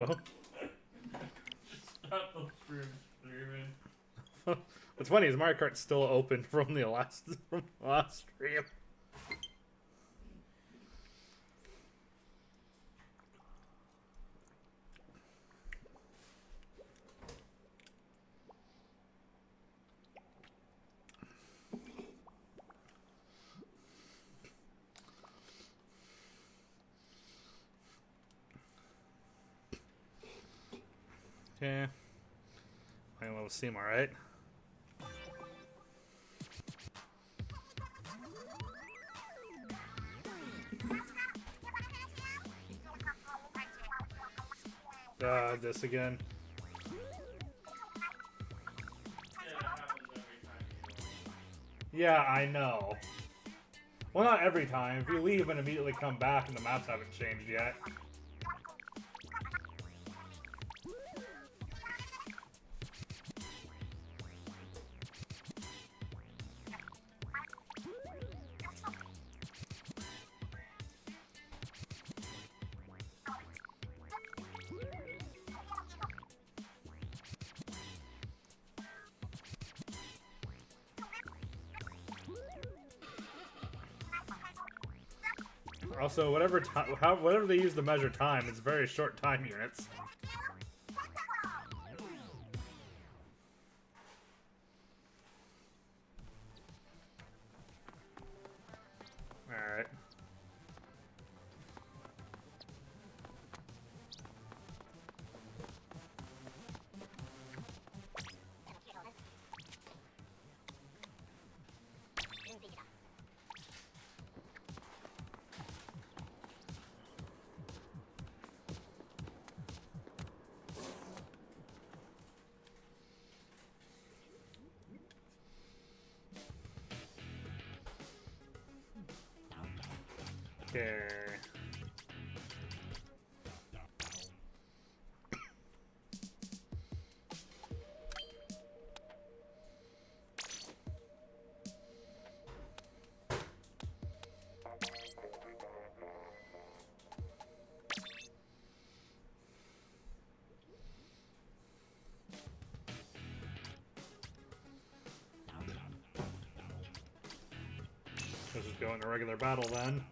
Stop the streaming. What's funny is Mario Kart's still open from the last stream. Okay. Playing a little Steam, alright? This again. Yeah, I know. Well, not every time. If you leave and immediately come back and the maps haven't changed yet. Also, whatever they use to measure time, it's very short time units. Alright. Okay. Let's just go into regular battle then.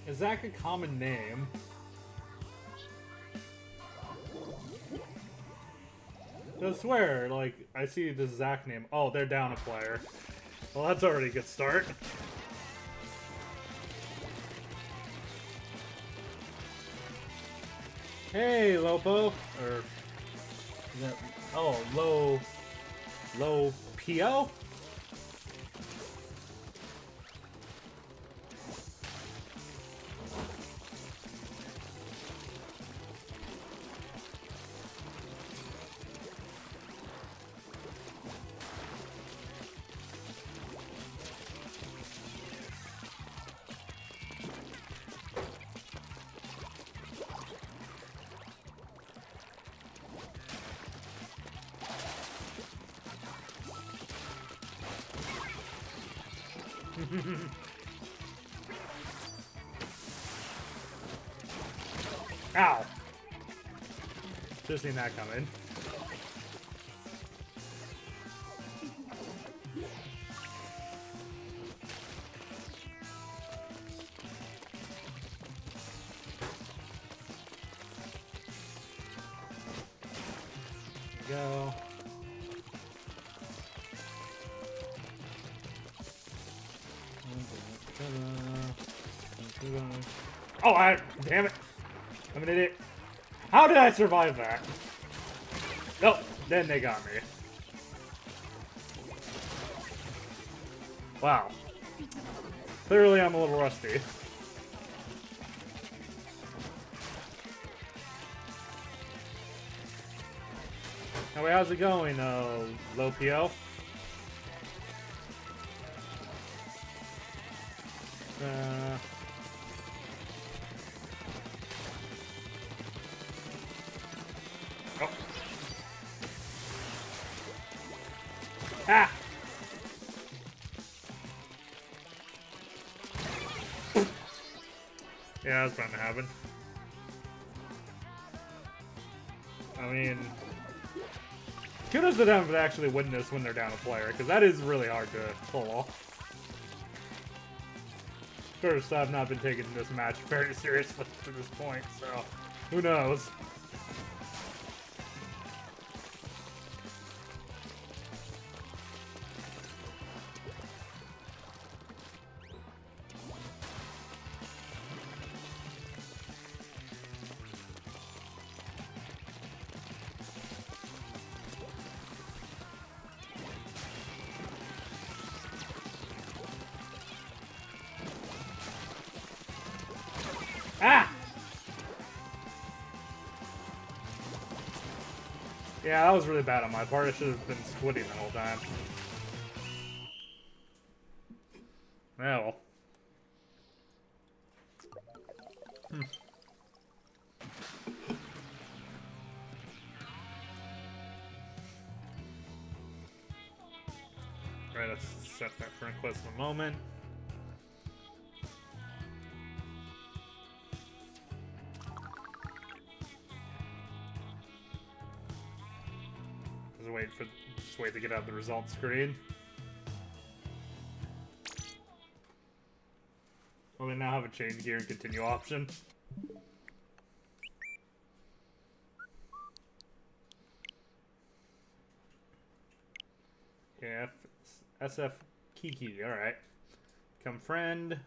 Is Zach a common name? I swear, like, I see this Zach name. Oh, they're down a player. Well, that's already a good start. Hey, Lopo. Or, oh, Low P.O.? Ow! Just seen that coming. Go. Oh, damn it. I'm an idiot. How did I survive that? Nope, then they got me. Wow. Clearly I'm a little rusty. Anyway, how's it going, Low PO? Oh. Ah! Yeah, that's bound to happen. I mean, kudos to them for actually winning this when they're down a player, because that is really hard to pull off. First, I've not been taking this match very seriously to this point, so who knows? Ah! Yeah, that was really bad on my part. I should have been squitting the whole time. Yeah, well. Alright, let's set that for a quest in a moment. Just wait to get out the results screen. Well, they now have a change gear and continue option. Yeah, SF Kiki, alright. Become friend.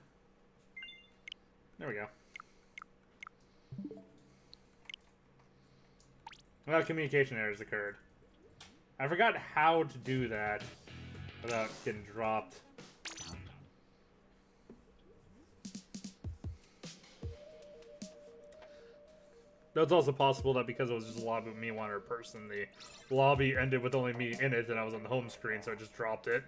There we go. Well, communication errors occurred. I forgot how to do that without getting dropped. Though it's also possible that because it was just a lobby with me, one other person, the lobby ended with only me in it, and I was on the home screen, so I just dropped it.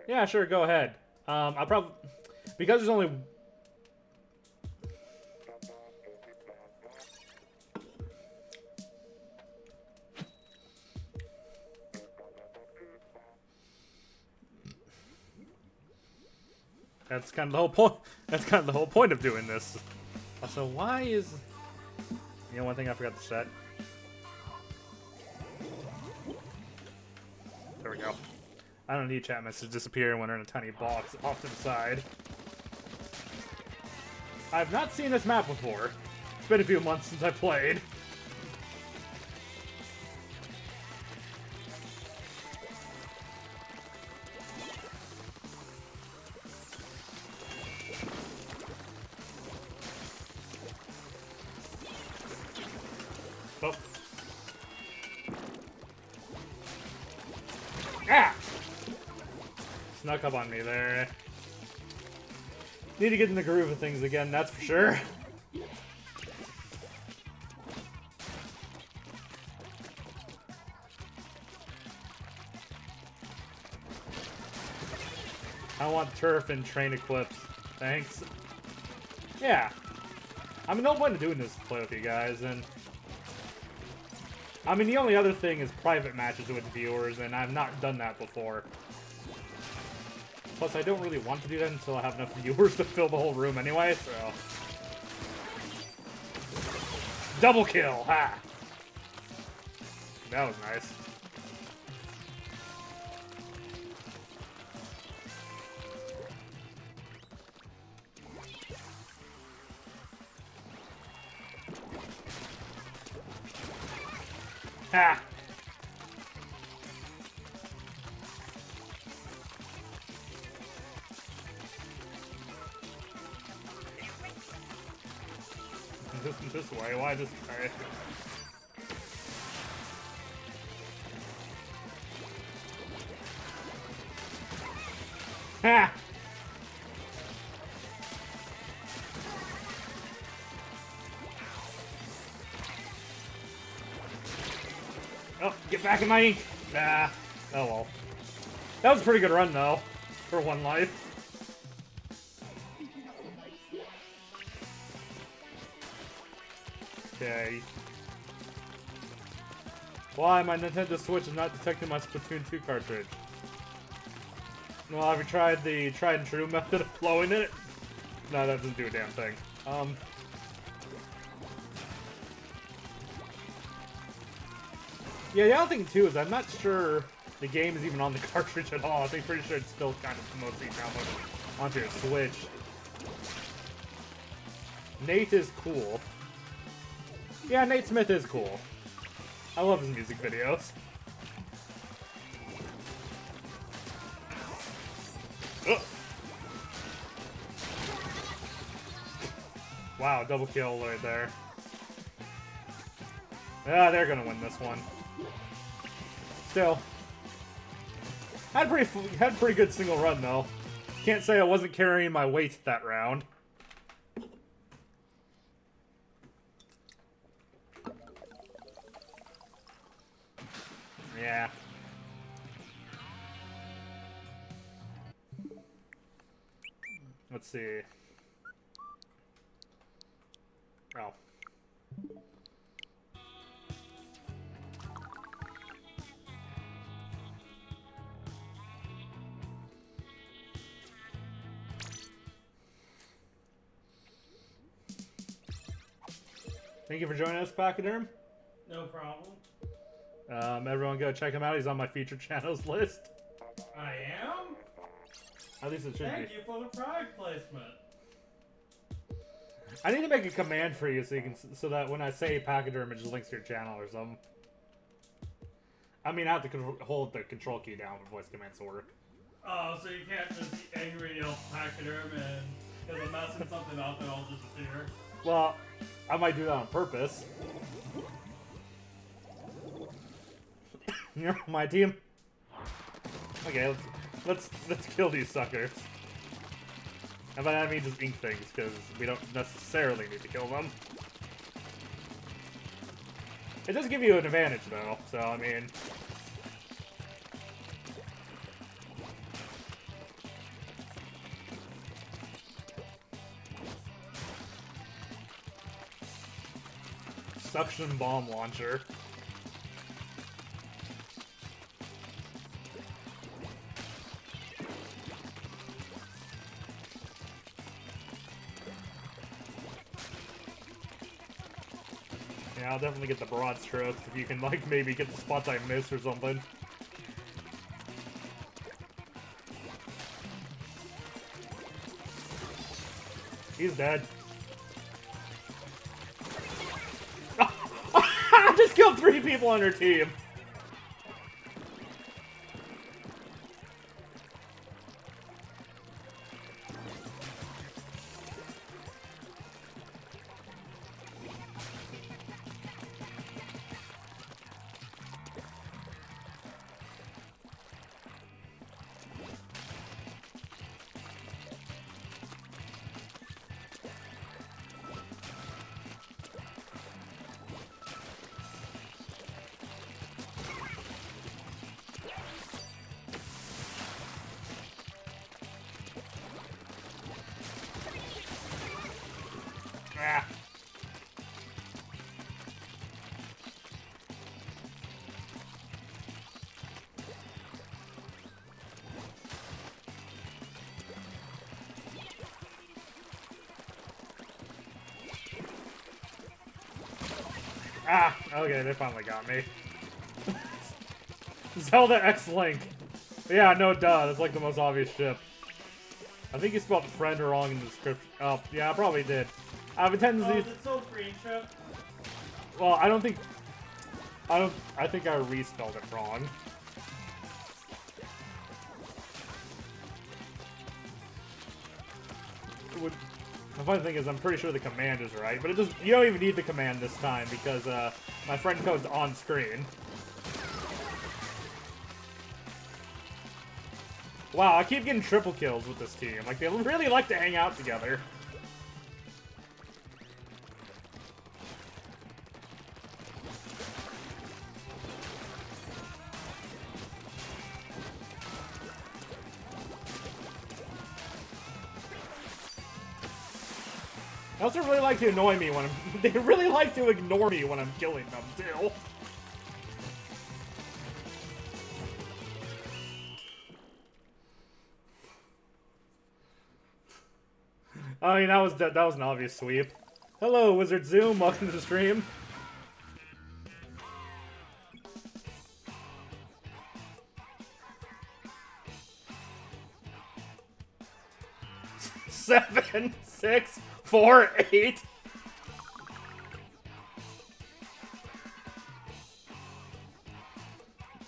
Yeah, sure, go ahead. I probably... Because there's only... That's kind of the whole point. That's kind of the whole point of doing this. Also, why is... You know, one thing I forgot to set. There we go. I don't need chat messages to disappear when they're in a tiny box off to the side. I've not seen this map before. It's been a few months since I played. Oh. Ah! Snuck up on me there. Need to get in the groove of things again, that's for sure. I want turf and train equips. Thanks. Yeah. I mean, no point in doing this to play with you guys, and... I mean, the only other thing is private matches with viewers, and I've not done that before. Plus, I don't really want to do that until I have enough viewers to fill the whole room anyway, so... Double kill! Ha! That was nice. Ha! This way, why this way? Ha! Oh, get back in my ink! Ah, oh well. That was a pretty good run, though, for one life. Okay. Why? My Nintendo Switch is not detecting my Splatoon 2 cartridge. Well, have you tried the tried and true method of blowing it? No, that doesn't do a damn thing. Yeah, the other thing, too, is I'm not sure the game is even on the cartridge at all. I think pretty sure it's still kind of mostly downloaded onto your Switch. Nate is cool. Yeah, Nate Smith is cool. I love his music videos. Ugh. Wow, double kill right there. Yeah, they're gonna win this one. Still, had a pretty good single run though. Can't say I wasn't carrying my weight that round. Yeah. Let's see. Oh. Thank you for joining us, Pachyderm. No problem. Everyone go check him out. He's on my featured channels list. I am? At least it should Thank be. you for the product placement. I need to make a command for you so you can so that when I say Pachyderm, it just links to your channel or something. I mean, I have to hold the control key down for voice commands to work. Oh, so you can't just angry yell Pachyderm and because I'm messing something up and I'll disappear. Well, I might do that on purpose. You're on my team. Okay, let's kill these suckers. And by that I mean just ink things, because we don't necessarily need to kill them. It does give you an advantage though, so I mean. Suction bomb launcher. Yeah, I'll definitely get the broad strokes if you can, like, maybe get the spots I missed or something. He's dead. I just killed 3 people on her team. Ah. Ah, okay, they finally got me. Zelda X-Link. Yeah, no duh, that's like the most obvious ship. I think you spelled friend wrong in the description. Oh, yeah, I probably did. I have a tendency. Oh, is it so green chip? Well, I think I respelled it wrong. The funny thing is, I'm pretty sure the command is right, but you don't even need the command this time because my FreindCode's on screen. Wow, I keep getting triple kills with this team. Like, they really like to hang out together. also really like to annoy me when I'm... They really like to ignore me when I'm killing them, too. I mean, that was an obvious sweep. Hello, Wizard Zoom. Welcome to the stream. Seven, 6, 4, 8.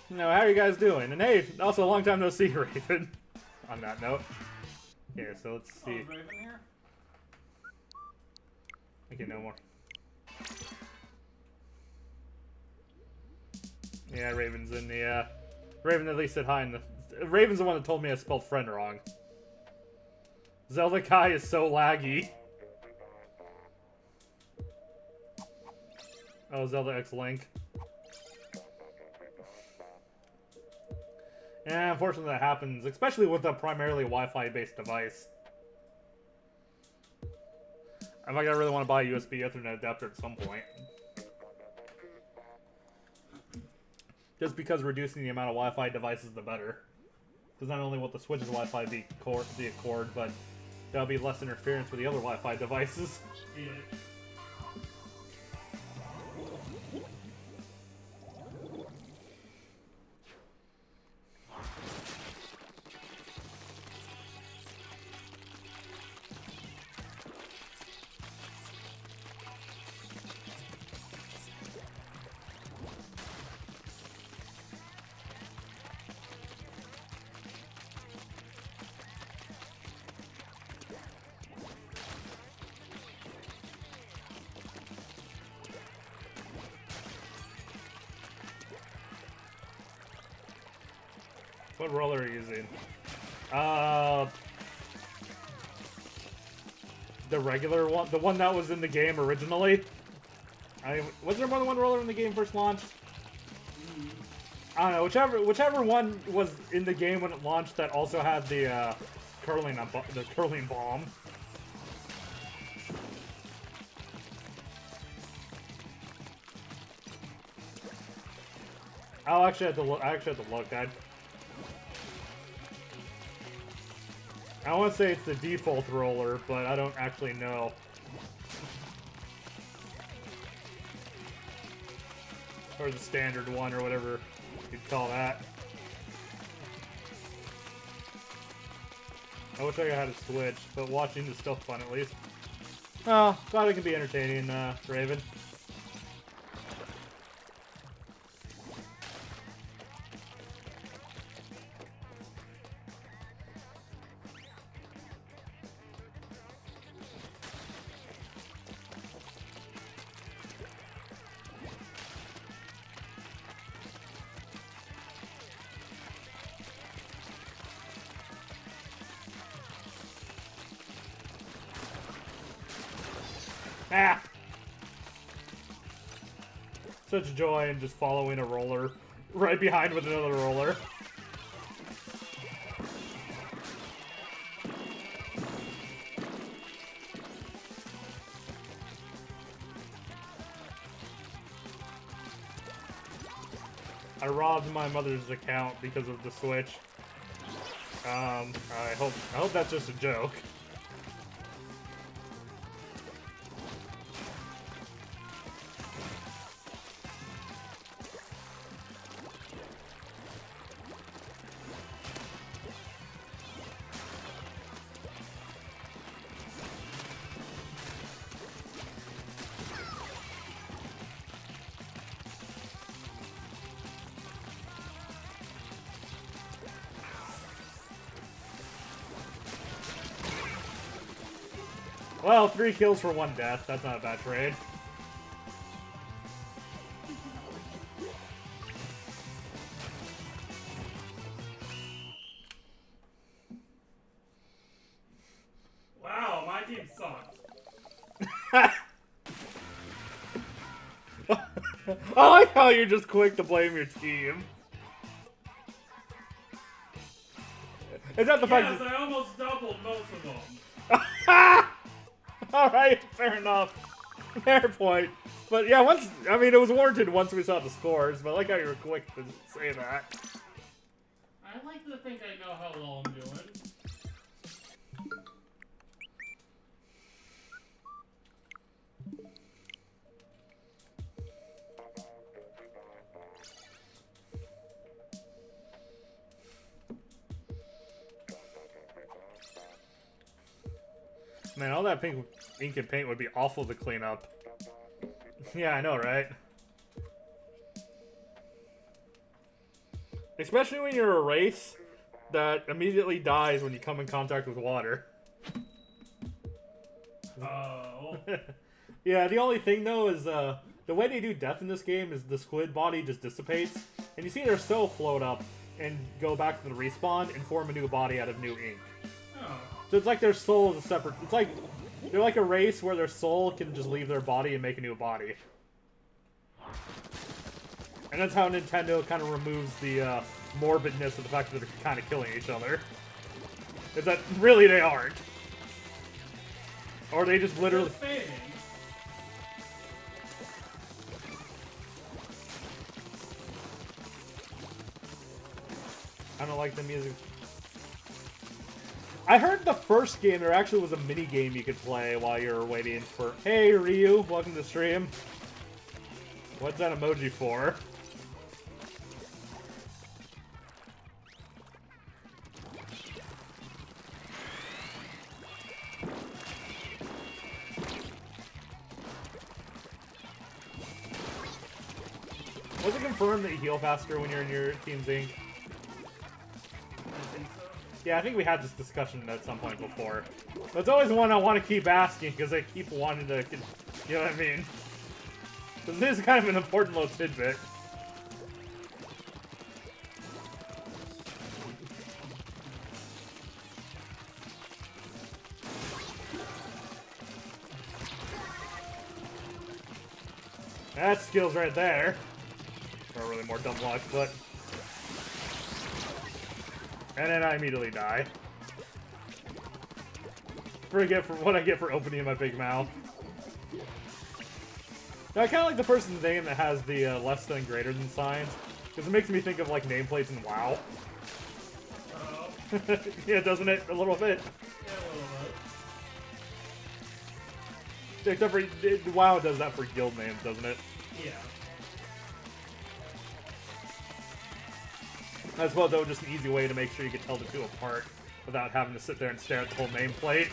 No, how are you guys doing? And hey, also a long time no see, Raven. On that note. Here, so let's see. Oh, is Raven here? Okay, no more. Yeah, Raven's in the, Raven at least said hi in the... Raven's the one that told me I spelled friend wrong. Zelda Kai is so laggy. Oh, Zelda X Link. Yeah, unfortunately that happens, especially with a primarily Wi-Fi based device. I might really want to buy a USB Ethernet adapter at some point. Just because reducing the amount of Wi-Fi devices, the better. Because not only will the Switch's Wi-Fi be a cord, but there'll be less interference with the other Wi-Fi devices. Yeah. What roller are you using? The regular one? The one that was in the game originally? Was there more than one roller when the game first launched? I don't know, whichever one was in the game when it launched that also had the curling bomb. I'll actually have to look. I actually have to look. I want to say it's the default roller, but I don't actually know. Or the standard one, or whatever you'd call that. I wish I had a Switch, but watching is still fun at least. Oh, glad it can be entertaining, Raven. Ah! Such joy in just following a roller right behind with another roller. I robbed my mother's account because of the Switch. I hope that's just a joke. Well, 3 kills for 1 death. That's not a bad trade. Wow, my team sucked. I like how you're just quick to blame your team. Is that the fact Yes, that... I almost doubled most of them. Alright, fair enough. Fair point. But yeah, I mean, it was warranted once we saw the scores, but I like how you were quick to say that. I like to think I know how well I'm doing. Man, all that pink ink and paint would be awful to clean up. Yeah, I know, right? Especially when you're a race that immediately dies when you come in contact with water. Oh. Yeah, the only thing though is the way they do death in this game is the squid body just dissipates, and you see their soul float up and go back to the respawn and form a new body out of new ink. Oh. So it's like their soul is a separate... It's like... They're like a race where their soul can just leave their body and make a new body. And that's how Nintendo kind of removes the morbidness of the fact that they're kind of killing each other. Is that really they aren't. Or they just literally... I don't like the music. I heard the first game there actually was a mini game you could play while you were waiting for. Hey Ryu, welcome to the stream. What's that emoji for? Was it confirmed that you heal faster when you're in your Team Zinc? Yeah, I think we had this discussion at some point before. But it's always one I want to keep asking, because I keep wanting to... You know what I mean? Because this is kind of an important little tidbit. That skill's right there. Or really more dumb luck, but... And then I immediately die. Forget for what I get for opening my big mouth. Now, I kind of like the first name that has the less than greater than signs, because it makes me think of like nameplates in WoW. Yeah, doesn't it? A little bit. Yeah, a little bit. Except for WoW does that for guild names, doesn't it? Yeah. I suppose that was just an easy way to make sure you could tell the two apart without having to sit there and stare at the whole nameplate.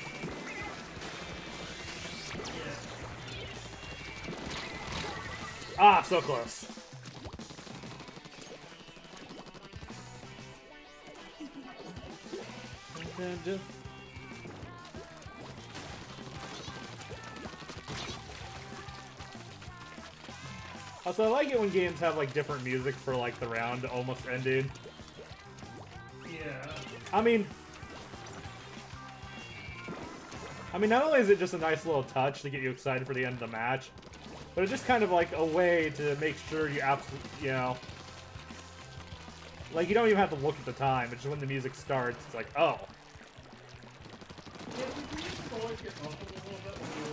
Ah, so close. Also, I like it when games have like different music for like the round almost ending. Yeah. I mean, not only is it just a nice little touch to get you excited for the end of the match, but it's just kind of like a way to make sure you absolutely, you know, like you don't even have to look at the time. It's just when the music starts, it's like, oh. Yeah, did you always get off a little bit when you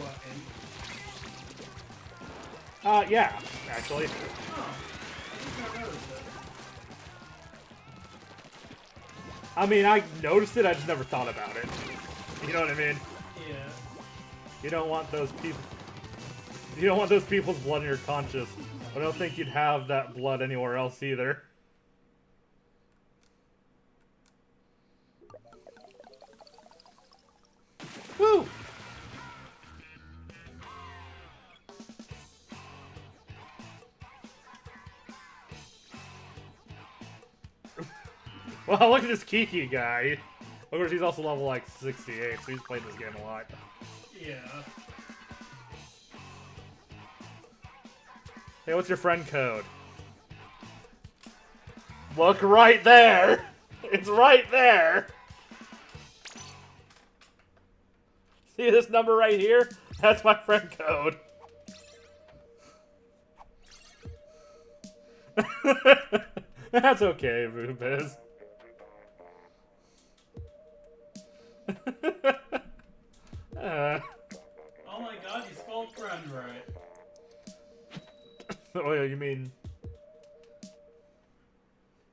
end? Yeah, actually. Huh. I just not noticed it. I mean, I noticed it, I just never thought about it. You know what I mean? Yeah. You don't want those people... You don't want those people's blood in your conscience. I don't think you'd have that blood anywhere else either. Woo! Well, look at this Kiki guy. Of course, he's also level like 68, so he's played this game a lot. Yeah. Hey, what's your friend code? Look right there! It's right there! See this number right here? That's my friend code. That's okay, Voobiz. you mean...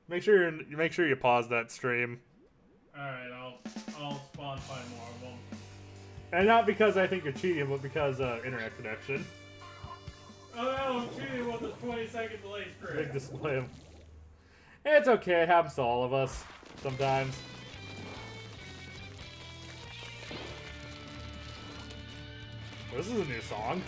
Make sure you pause that stream. Alright, I'll spawn 5 more of them. And not because I think you're cheating, but because internet connection. Oh no, I'm cheating with the 20-second delay screen. Big display. It's okay, it happens to all of us sometimes. This is a new song.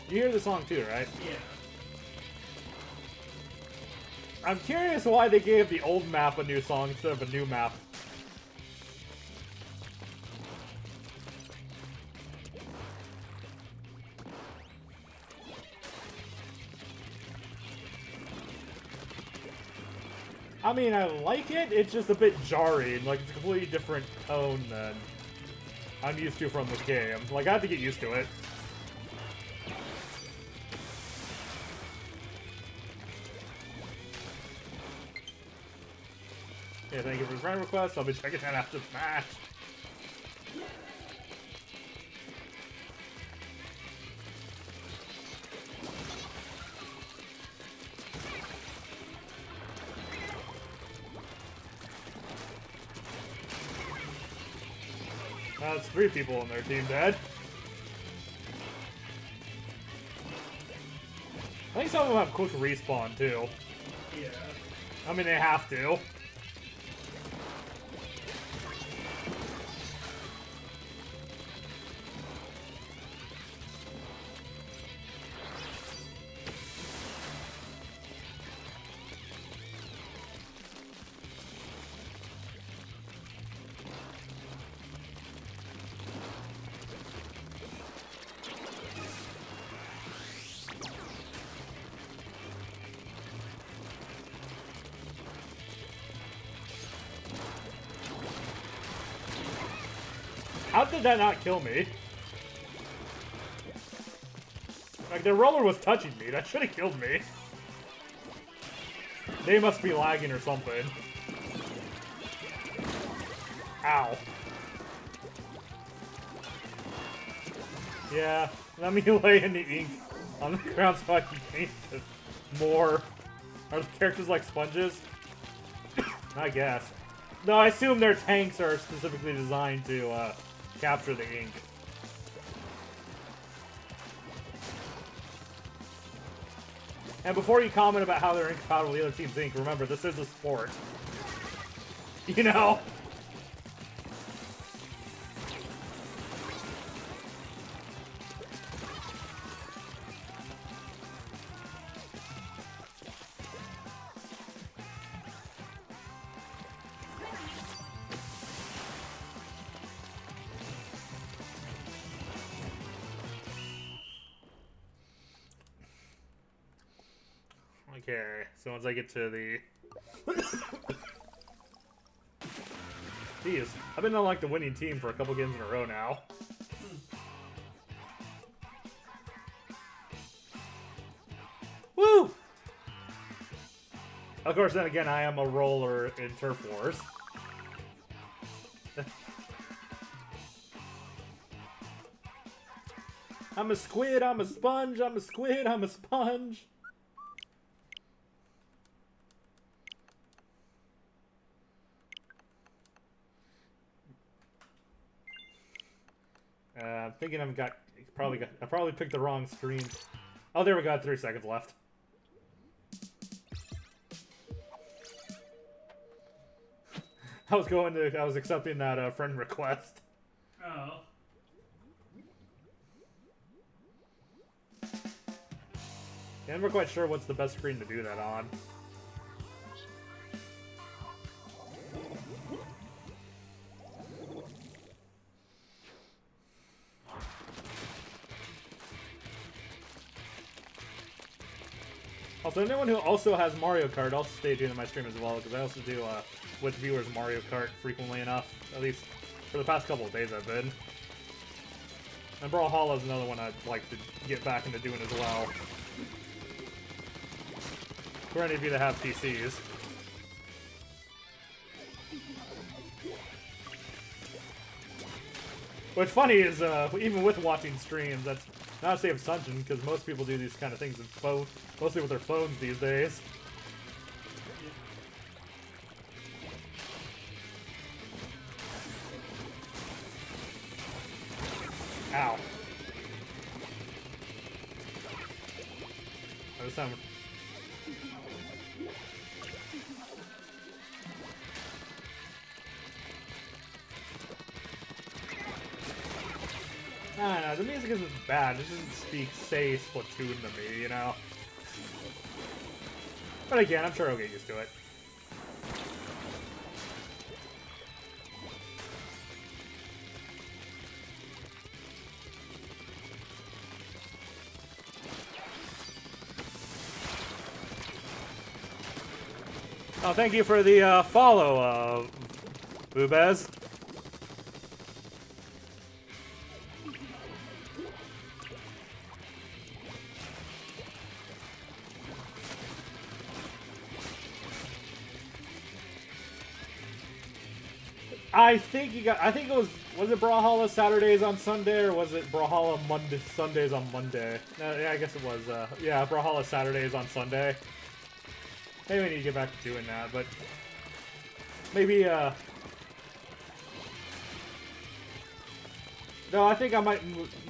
You hear the song too, right? Yeah. I'm curious why they gave the old map a new song instead of a new map. I mean, I like it, it's just a bit jarring. Like, it's a completely different tone than I'm used to from this game. Like, I have to get used to it. Yeah, thank you for the friend request. I'll be checking that after the match. That's 3 people on their team dead. I think some of them have quick respawn too. Yeah. I mean, they have to. How did that not kill me? Like, the roller was touching me. That should have killed me. They must be lagging or something. Ow. Yeah, let me lay in the ink on the ground so I can paint it more. Are the characters like sponges? I guess. No, I assume their tanks are specifically designed to, capture the ink. And before you comment about how they're incompatible with the other team's ink, remember, this is a sport. You know? Okay, so once I get to the... Jeez, I've been on like the winning team for a couple games in a row now. Woo! Of course, then again, I am a roller in Turf Wars. I'm a squid, I'm a sponge, I'm a squid, I'm a sponge. I'm thinking I probably picked the wrong screen. Oh, there we go. 3 seconds left. I was accepting that friend request. Oh. Yeah, I'm not quite sure what's the best screen to do that on. Also, anyone who also has Mario Kart, also stay tuned to my stream as well, because I also do with viewers Mario Kart frequently enough. At least for the past couple of days I've been. And Brawlhalla is another one I'd like to get back into doing as well. For any of you that have PCs. What's funny is, even with watching streams, that's not a safe assumption, because most people do these kind of things mostly with their phones these days. Ow. This time... I don't know, the music isn't bad, it doesn't say Splatoon to me, you know? But again, I'm sure I'll get used to it. Oh, thank you for the follow, Boobaz. I think it was it Brawlhalla Saturdays on Sunday, or was it Brawlhalla Sundays on Monday? Yeah, I guess it was, yeah, Brawlhalla Saturdays on Sunday. Maybe we need to get back to doing that, but maybe, no, I think I might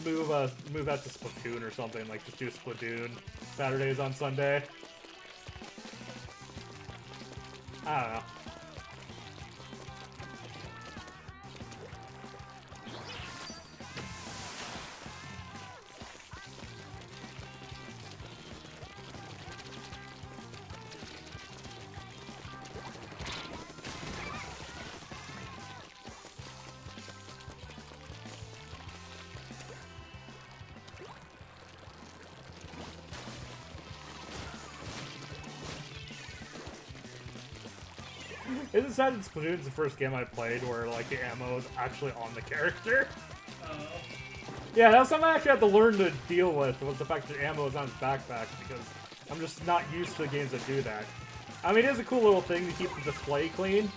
move that to Splatoon or something, like just do Splatoon Saturdays on Sunday. I don't know. Isn't sad that Splatoon's the first game I played where, like, the ammo is actually on the character? Yeah, that was something I actually had to learn to deal with, was the fact that ammo is on his backpack, because I'm just not used to games that do that. I mean, it is a cool little thing to keep the display clean,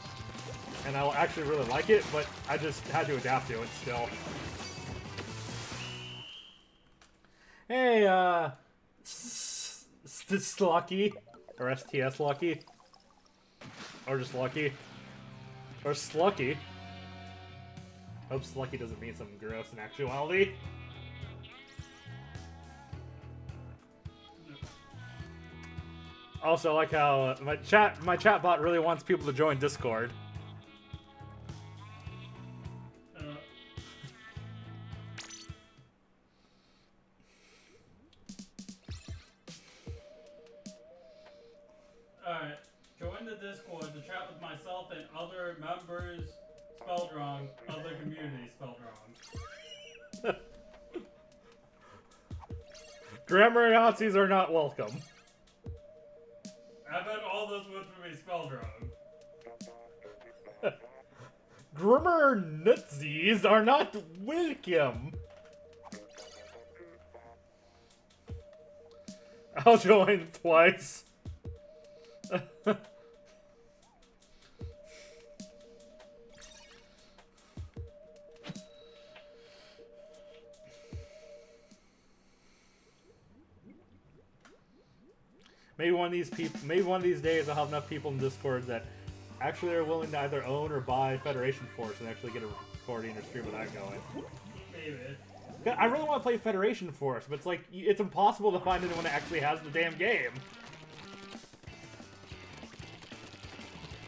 and I actually really like it, but I just had to adapt to it still. Hey, Slucky, or STS Lucky. Or just Lucky. Or Slucky. Hope Slucky doesn't mean something gross in actuality. Also, I like how my chat bot really wants people to join Discord. Alright. Join the Discord to chat with myself and other members spelled wrong, other communities spelled wrong. Grammar Nazis are not welcome. I bet all those words would be spelled wrong. Grammar Nazis are not welcome. I'll join twice. Maybe one of these days I'll have enough people in Discord that actually are willing to either own or buy Federation Force and actually get a recording or stream of that going. Maybe. I really want to play Federation Force, but it's like, it's impossible to find anyone that actually has the damn game.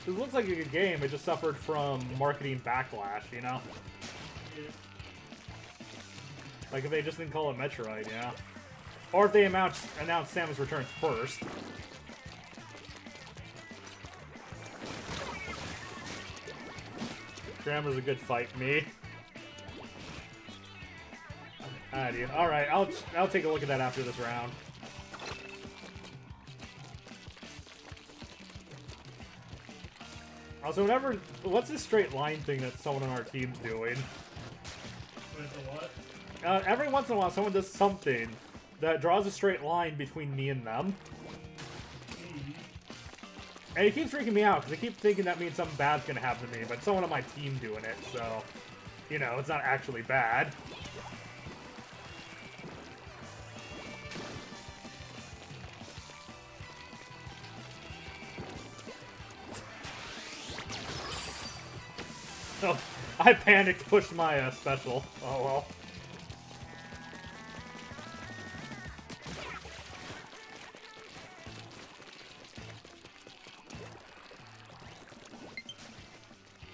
It looks like a good game, it just suffered from marketing backlash, you know? Like if they just didn't call it Metroid, yeah? Or if they announced Samus Returns first. Grammar's a good fight, me. Alright, I'll take a look at that after this round. Also, what's this straight line thing that someone on our team's doing? What? Every once in a while, someone does something that draws a straight line between me and them. And it keeps freaking me out, because I keep thinking that means something bad's gonna happen to me, but it's someone on my team doing it, so... you know, it's not actually bad. Oh, I panicked, pushed my special. Oh well.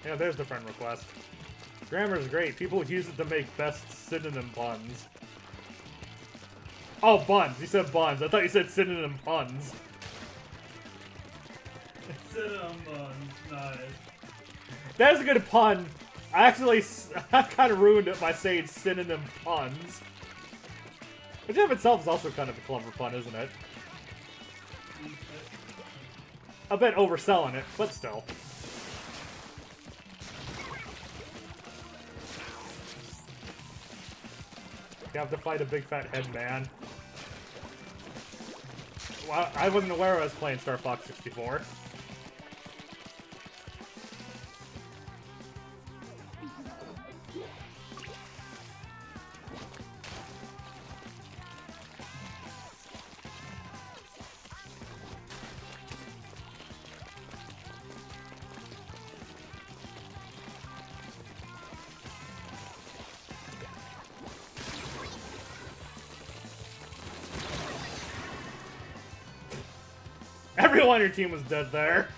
Yeah, there's the friend request. Grammar is great. People use it to make best synonym puns. Oh, buns. You said buns. I thought you said synonym puns. Synonym puns. Nice. That's a good pun. I kind of ruined it by saying synonym puns. Which in of itself is also kind of a clever pun, isn't it? A bit overselling it, but still. You have to fight a big fat head man. Well, I wasn't aware I was playing Star Fox 64. Everyone on your team was dead there.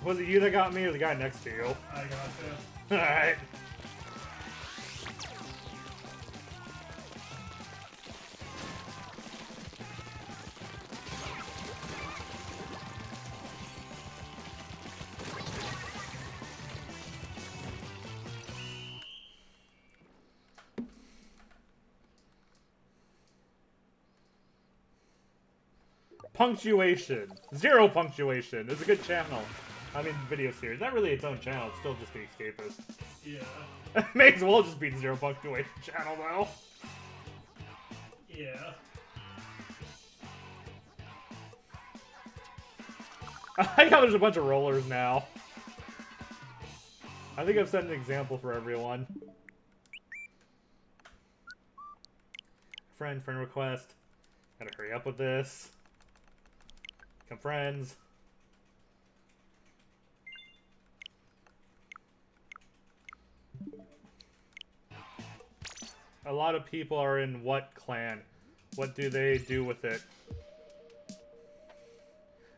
Was it you that got me or the guy next to you? I got you. Alright. Punctuation. 0 punctuation. It's a good channel. I mean, video series. Not really its own channel. It's still just the Escapist. Yeah. May as well just be the 0 punctuation channel, though. Yeah. I like how there's a bunch of rollers now. I think I've set an example for everyone. Friend request. Gotta hurry up with this. Become friends. A lot of people are in what clan? What do they do with it?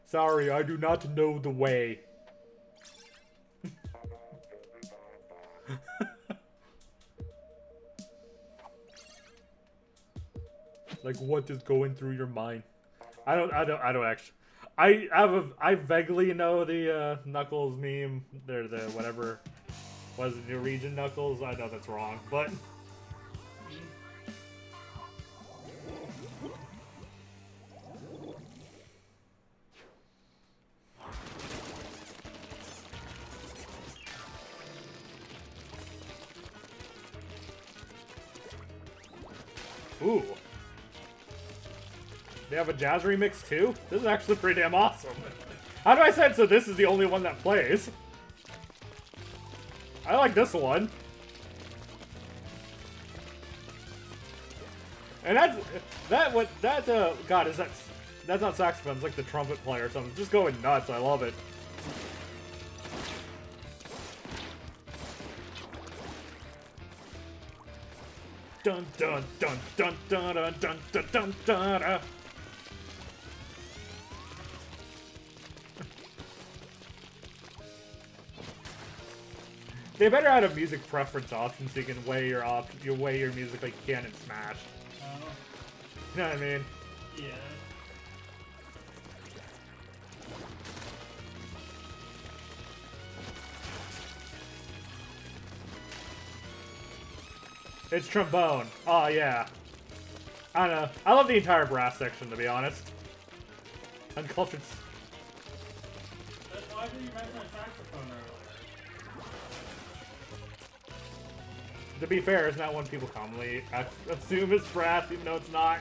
Sorry, I do not know the way. Like, what is going through your mind? I don't actually. I vaguely know the Knuckles meme. They're the whatever was it, Norwegian Knuckles. I know that's wrong, but. Ooh. They have a jazz remix too? This is actually pretty damn awesome. How do I say it so this is the only one that plays? I like this one. And God, that's not saxophone, it's like the trumpet player or something. It's just going nuts, I love it. Dun dun dun dun dun dun dun dun dun dun. They better add a music preference option so you can weigh your music like you can in Smash. You know what I mean? Yeah. It's trombone. Oh, yeah. I don't know. I love the entire brass section, to be honest. Uncultured. Why did you mention a saxophone earlier? To be fair, it's not one people commonly assume it's brass, even though it's not.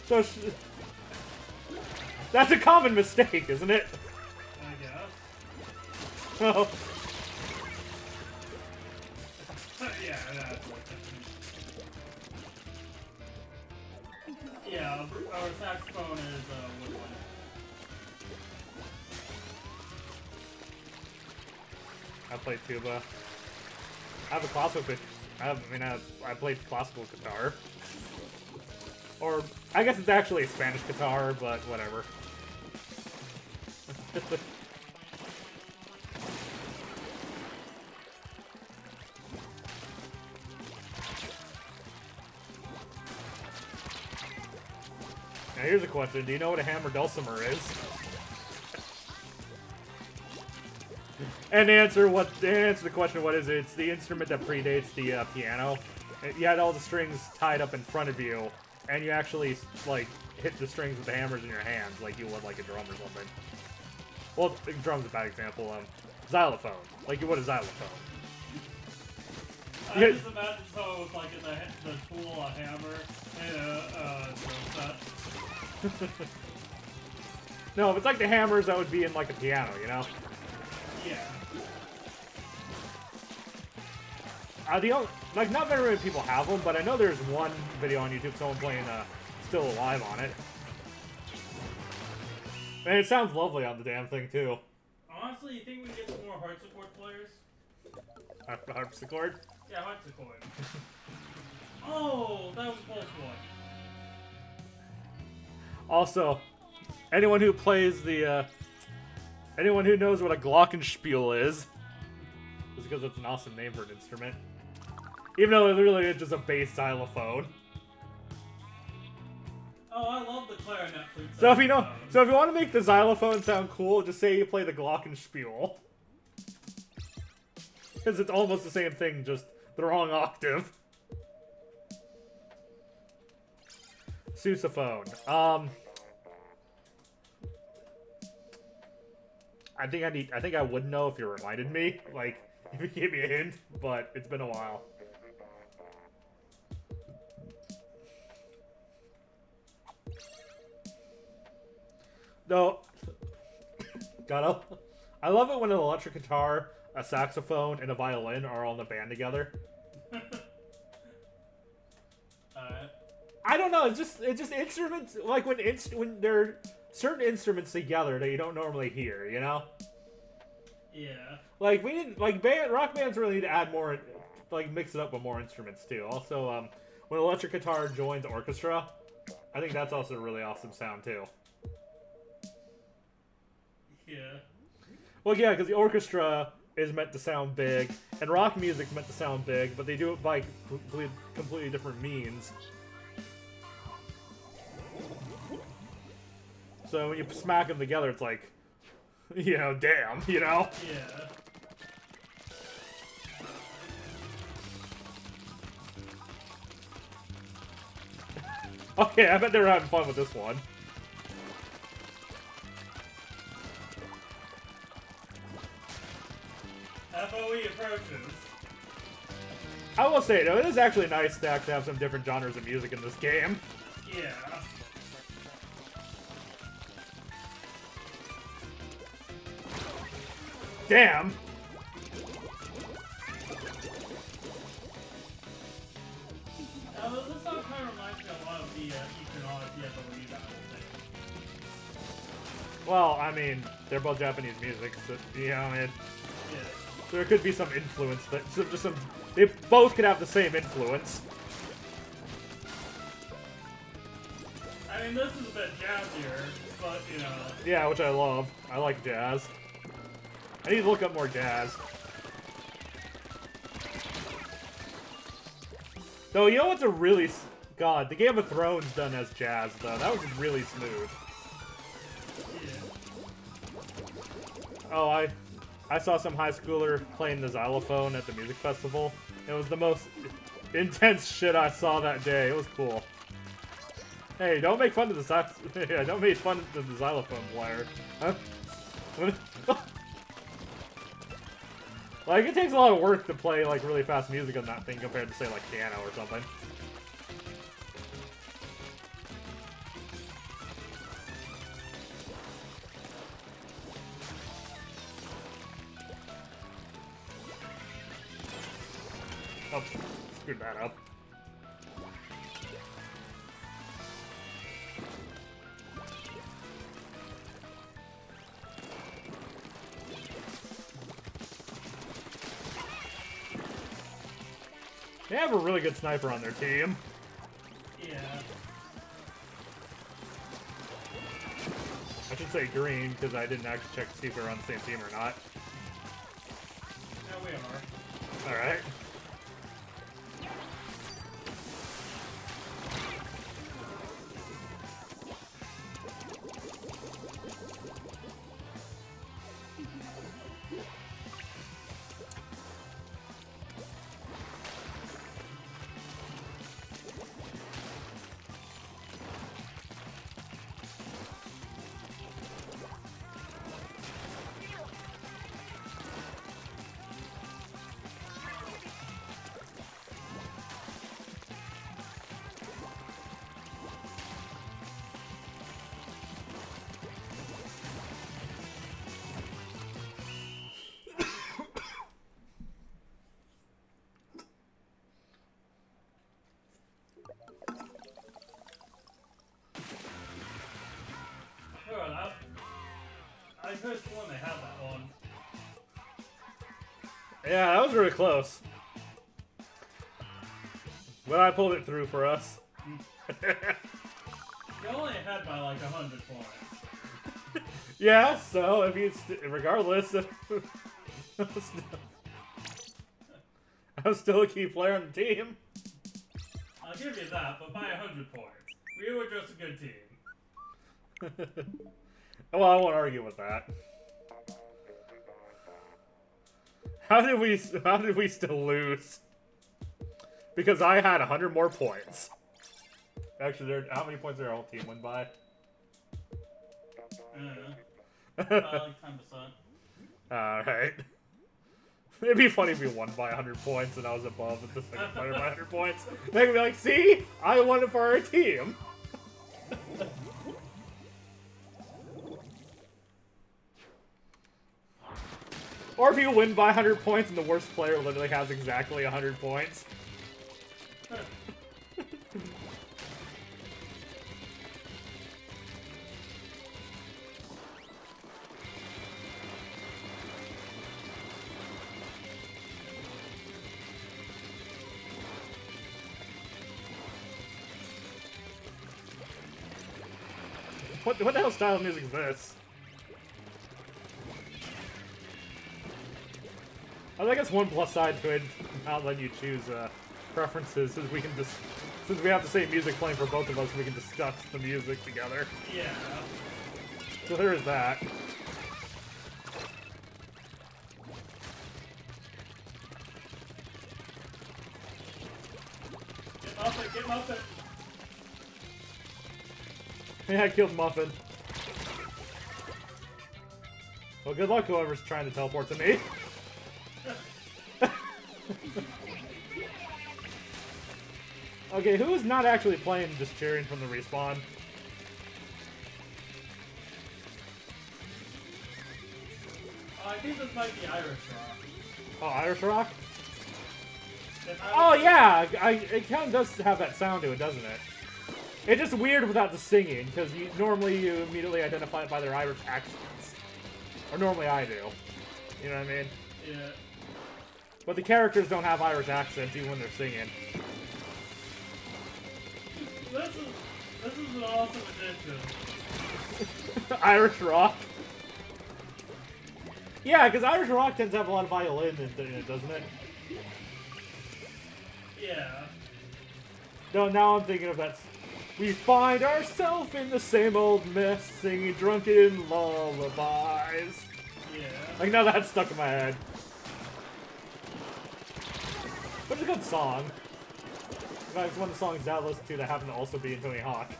So, That's a common mistake, isn't it? I guess. Oh. Yeah, that's what yeah, our saxophone is woodwind. I played tuba. I have a classical. I played classical guitar. Or I guess it's actually a Spanish guitar, but whatever. Now here's a question: do you know what a hammer dulcimer is? And to answer the question, what is it? It's the instrument that predates the piano. You had all the strings tied up in front of you, and you actually like hit the strings with the hammers in your hands, like you would like a drum or something. Well, drum's a bad example. Xylophone, like you would a xylophone. I just imagine so with like the tool, a hammer, and a drum set. No, it's like the hammers that would be in like a piano, you know? Yeah. Like, not very many people have them, but I know there's one video on YouTube, someone playing Still Alive on it. And it sounds lovely on the damn thing, too. Honestly, you think we can get some more harpsichord players? Harpsichord? Yeah, harpsichord. Oh, that was a close one. Also, anyone who plays anyone who knows what a glockenspiel is because it's an awesome name for an instrument. Even though it really is just a bass xylophone. Oh, I love the clarinet flute. So if you want to make the xylophone sound cool, just say you play the glockenspiel. Because it's almost the same thing, just the wrong octave. Sousaphone. I think I would know if you reminded me, like, if you gave me a hint, but it's been a while. Though, I love it when an electric guitar, a saxophone, and a violin are all in a band together. I don't know. It's just instruments. Like when there are certain instruments together that you don't normally hear. You know. Yeah. Like we didn't rock bands really need to add more, like mix it up with more instruments too. Also, when electric guitar joins orchestra, I think that's also a really awesome sound too. Yeah. Well, yeah, because the orchestra is meant to sound big, and rock music's meant to sound big, but they do it by completely different means. So when you smack them together, it's like, you know, damn, you know? Yeah. Okay, I bet they were having fun with this one. FOE approaches. I will say, though, it is actually nice to actually have some different genres of music in this game. Yeah. Damn! This song kind of reminds me a lot of the Economic FOE battle thing. Well, I mean, they're both Japanese music, so, you know, Yeah. there could be some influence, they both could have the same influence. I mean, this is a bit jazzier, but, you know. Yeah, which I love. I like jazz. I need to look up more jazz. Though, you know what's a really... God, the Game of Thrones done as jazz, though. That was really smooth. Yeah. Oh, I saw some high schooler playing the xylophone at the music festival. It was the most intense shit I saw that day. It was cool. Hey, don't make fun of the yeah, don't make fun of the xylophone player. Huh? Like, it takes a lot of work to play, like, really fast music on that thing compared to, say, like, piano or something. Oh, screwed that up. They have a really good sniper on their team. Yeah. I should say green, because I didn't actually check to see if we were on the same team or not. Yeah, we are. Alright. I could have sworn they had that one. Yeah, that was really close. But I pulled it through for us. You only had by like 100 points. Yeah, so if you regardless, I'm still a key player on the team. I'll give you that, but by 100 points. We were just a good team. Well, I won't argue with that. How did we still lose? Because I had 100 more points. Actually, how many points did our whole team win by? Like 10%. Alright. It'd be funny if we won by 100 points and I was above at the second fighter by 100 points. They could be like, see? I won it for our team. Or if you win by 100 points and the worst player literally has exactly 100 points. What the hell style of music is this? I guess one plus side to it, not letting you choose preferences, is we can just, since we have the same music playing for both of us, we can discuss the music together. Yeah. So there is that. Get Muffin, get Muffin. Yeah, I killed Muffin. Well, good luck whoever's trying to teleport to me. Okay, who's not actually playing, just cheering from the respawn? I think this might be Irish Rock. Oh, Irish Rock? Oh yeah, it kind of does have that sound to it, doesn't it? It's just weird without the singing, because normally you immediately identify it by their Irish accents. Or normally I do. You know what I mean? Yeah. But the characters don't have Irish accents even when they're singing. This is an awesome addition. Irish rock? Yeah, because Irish rock tends to have a lot of violin in it, doesn't it? Yeah. No, now I'm thinking of that. We find ourselves in the same old mess, singing drunken lullabies. Yeah. Like, now that's stuck in my head. But it's a good song. In fact, it's one of the songs that I listen to that happen to also be in Tony Hawk.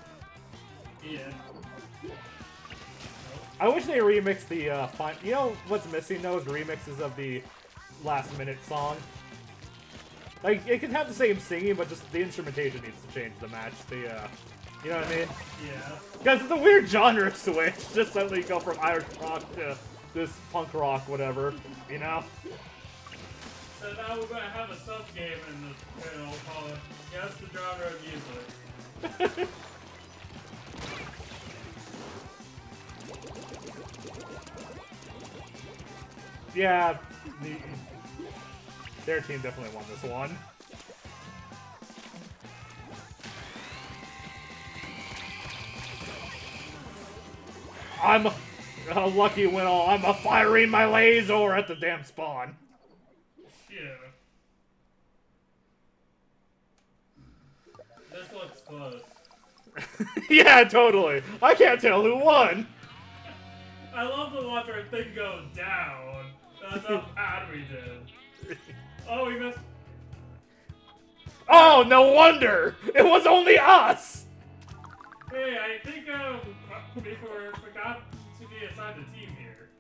Yeah. I wish they remixed the, you know what's missing, though, is remixes of the last-minute song. Like, it can have the same singing, but just the instrumentation needs to change to match the, you know what I mean? Yeah. Because it's a weird genre switch, just suddenly go from Irish rock to this punk rock, whatever, you know? So now we're gonna have a sub-game in this channel called Guess the Genre of Music. Yeah, their team definitely won this one. I'm a lucky winner. I'm a firing my laser at the damn spawn. Yeah. This looks close. Yeah, totally. I can't tell who won. I love to watch our thing go down. That's how bad we did. Oh, we missed. Oh, no wonder! It was only us! Hey, I think we forgot to be assigned a team here.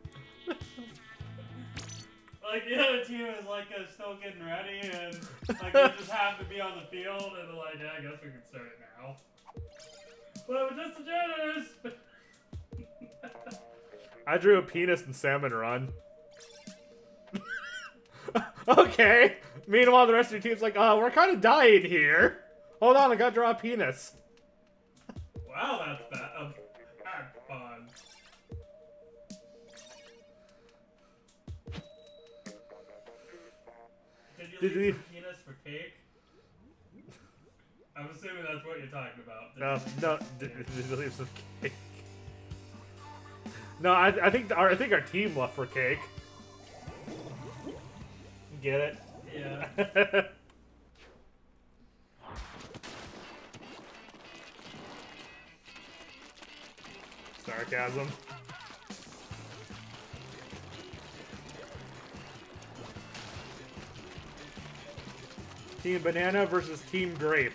Like, the other team is like still getting ready, and like they just have to be on the field, and they're like, yeah, I guess we can start it now. But we're just the janitors! I drew a penis and salmon run. Okay. Meanwhile, the rest of your team's like, we're kind of dying here. Hold on, I gotta draw a penis. Wow, that's bad. Bad fun. Did you leave some penis for cake? I'm assuming that's what you're talking about. No, did you leave some cake? No, I think our team left for cake. Get it? Yeah. Sarcasm. Team Banana versus Team Grape.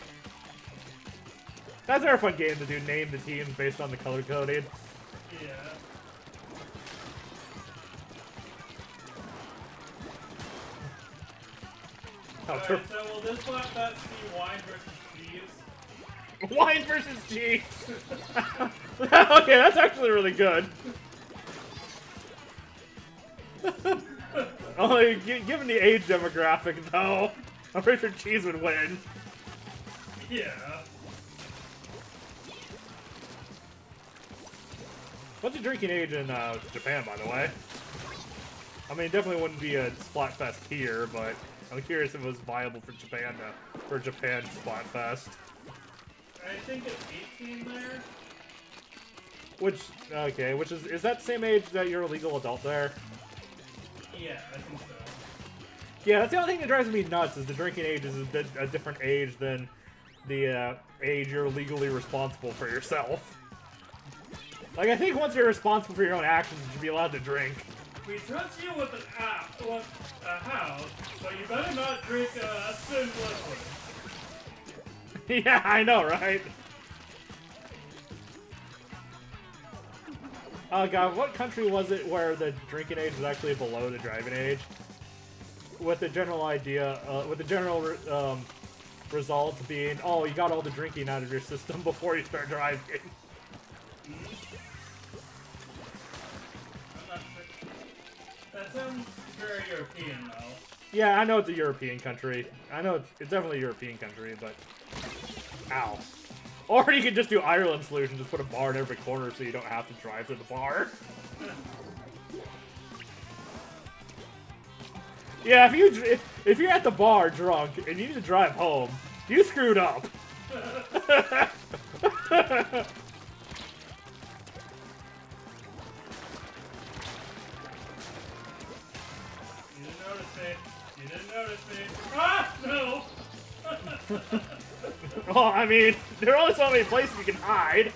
That's our fun game to do. Name the teams based on the color coding. Yeah. Alright, so will this Splat Fest be wine versus cheese? Wine versus cheese! Okay, that's actually really good. Only, given the age demographic, though, I'm pretty sure cheese would win. Yeah. What's the drinking age in Japan, by the way? I mean, it definitely wouldn't be a Splatfest here, but I'm curious if it was viable for Japan Splatfest. I think it's 18 there. Which is that the same age that you're a legal adult there? Yeah, I think so. Yeah, that's the only thing that drives me nuts, is the drinking age is a different age than the age you're legally responsible for yourself. Like, I think once you're responsible for your own actions, you should be allowed to drink. We trust you with a house, but you better not drink a sin liquid. Yeah, I know, right? Oh god, what country was it where the drinking age was actually below the driving age? With the general idea, with the general result being, oh, you got all the drinking out of your system before you start driving. That sounds very European, though. Yeah, I know it's a European country. I know it's definitely a European country, but... Ow. Or you could just do Ireland solution, just put a bar in every corner so you don't have to drive to the bar. Yeah, if you're at the bar drunk and you need to drive home, you screwed up. You didn't notice me. Ah! No! Well, I mean, there are only so many places you can hide.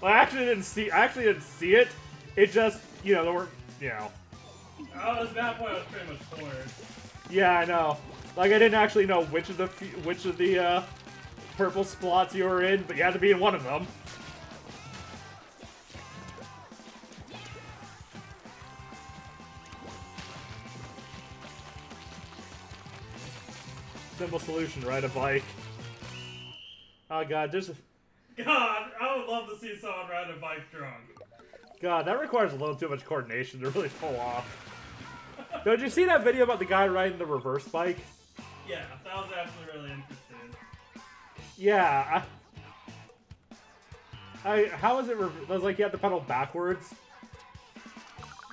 Well, I actually didn't see it. It just, you know, there were, you know. Oh, at that point I was pretty much cornered. Yeah, I know. Like, I didn't actually know which of the purple splots you were in, but you had to be in one of them. Simple solution, ride a bike. Oh god, there's a... God, I would love to see someone ride a bike drunk. God, that requires a little too much coordination to really pull off. Did you see that video about the guy riding the reverse bike? Yeah, that was actually really interesting. Yeah. How is it? It was like you have to pedal backwards.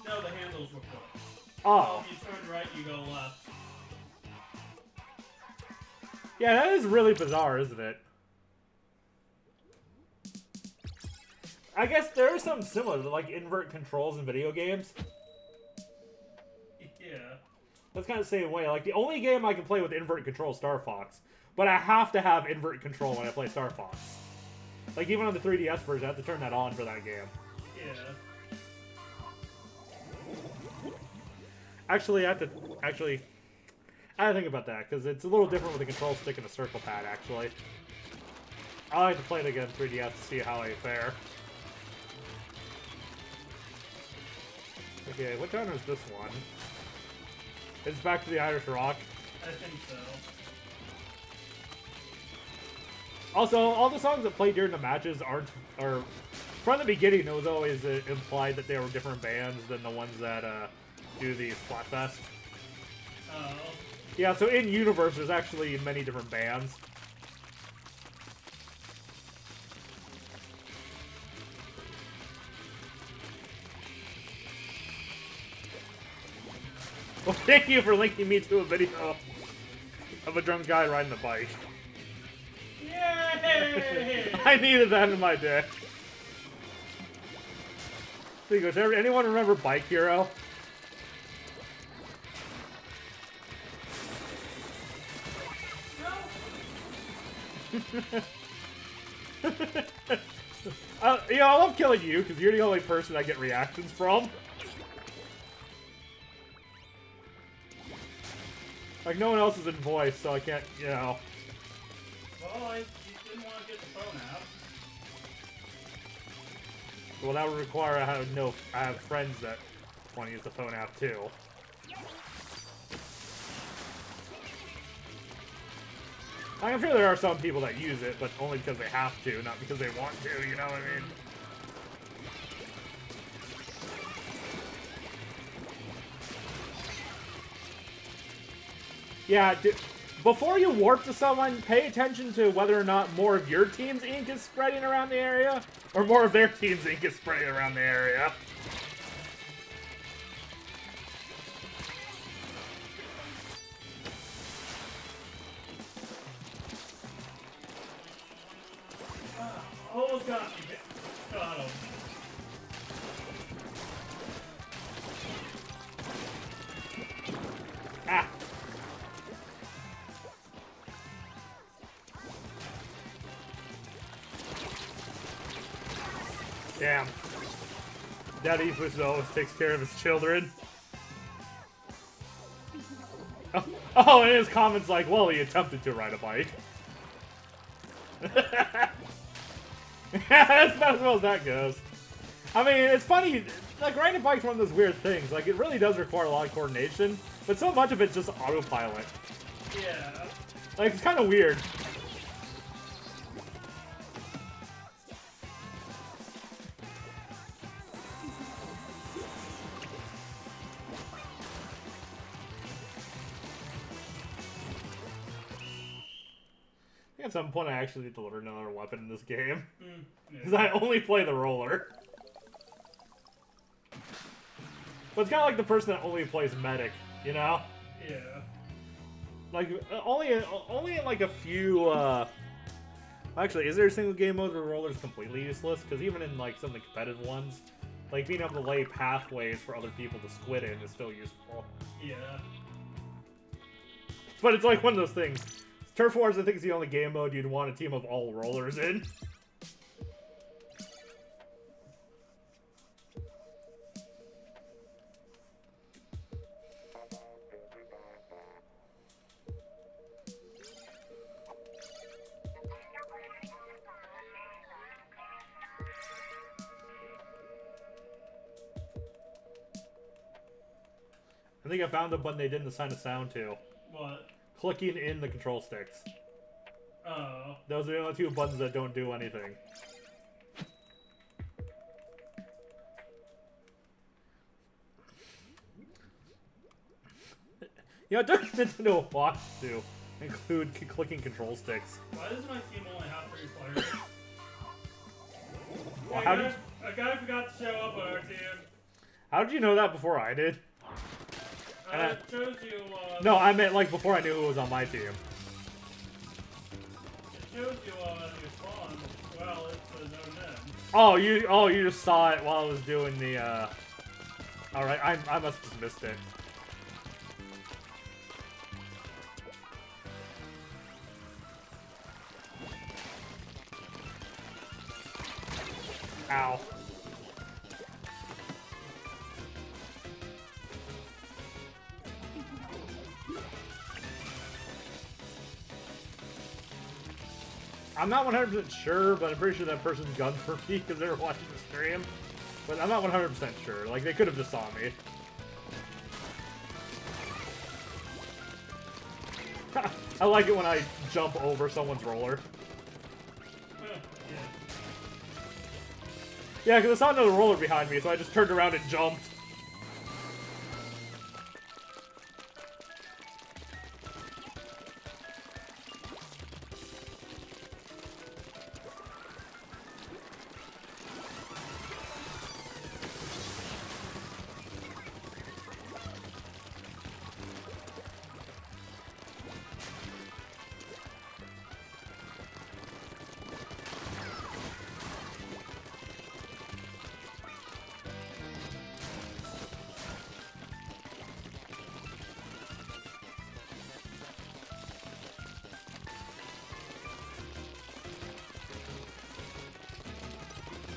No, the handles were flipped. Oh. So if you turn right, you go left. Yeah, that is really bizarre, isn't it? I guess there is something similar to like invert controls in video games. Yeah. That's kind of the same way. Like the only game I can play with invert control is Star Fox, but I have to have invert control when I play Star Fox. Like even on the 3DS version, I have to turn that on for that game. Yeah. Actually, I have to think about that because it's a little different with the control stick and the circle pad. Actually, I like to play it again 3DS to see how I fare. Okay, what genre is this one? It's back to the Irish Rock. I think so. Also, all the songs that play during the matches are from the beginning. It was always implied that they were different bands than the ones that do the Splatfest. Oh. Yeah, so in universe, there's actually many different bands. Well, thank you for linking me to a video of a drunk guy riding a bike. Yay! I needed that in my day. There you go. Anyone remember Bike Hero? Yeah, I love killing you because you're the only person I get reactions from. Like, no one else is in voice, so I can't, you know. Well, you didn't want to get the phone out. Well, that would require I have friends that want to use the phone app too. I'm sure there are some people that use it, but only because they have to, not because they want to, you know what I mean? Yeah, before you warp to someone, pay attention to whether or not more of your team's ink is spreading around the area, or more of their team's ink is spreading around the area. Almost got me. Got him. Ah! Damn. Daddy Ephus always takes care of his children. Oh, and his comments like, well, he attempted to ride a bike. That's about as well as that goes. I mean, it's funny, like, riding a bike's one of those weird things. Like, it really does require a lot of coordination, but so much of it's just autopilot. Yeah. Like, it's kind of weird. At some point, I actually need to learn another weapon in this game. Because I only play the roller. But it's kind of like the person that only plays medic, you know? Yeah. Like, only in like a few, Actually, is there a single game mode where roller is completely useless? Because even in like some of the competitive ones, like being able to lay pathways for other people to squid in is still useful. Yeah. But it's like one of those things. Turf Wars, I think, is the only game mode you'd want a team of all rollers in. I think I found the button they didn't assign a sound to. What? Clicking in the control sticks. Oh. Those are the only two buttons that don't do anything. You know, it took Nintendo a watch to include clicking control sticks. Why does my team only have 3 players? Well, A guy forgot to show up on our team. How did you know that before I did? It shows you, No, I meant like before I knew who was on my team. It shows you, your spawn. Well, it's a known name. Oh, you just saw it while I was doing the, Alright, I must have just missed it. Ow. I'm not 100% sure, but I'm pretty sure that person gunned for me because they were watching the stream. But I'm not 100% sure. Like, they could have just saw me. I like it when I jump over someone's roller. Yeah, because I saw another roller behind me, so I just turned around and jumped.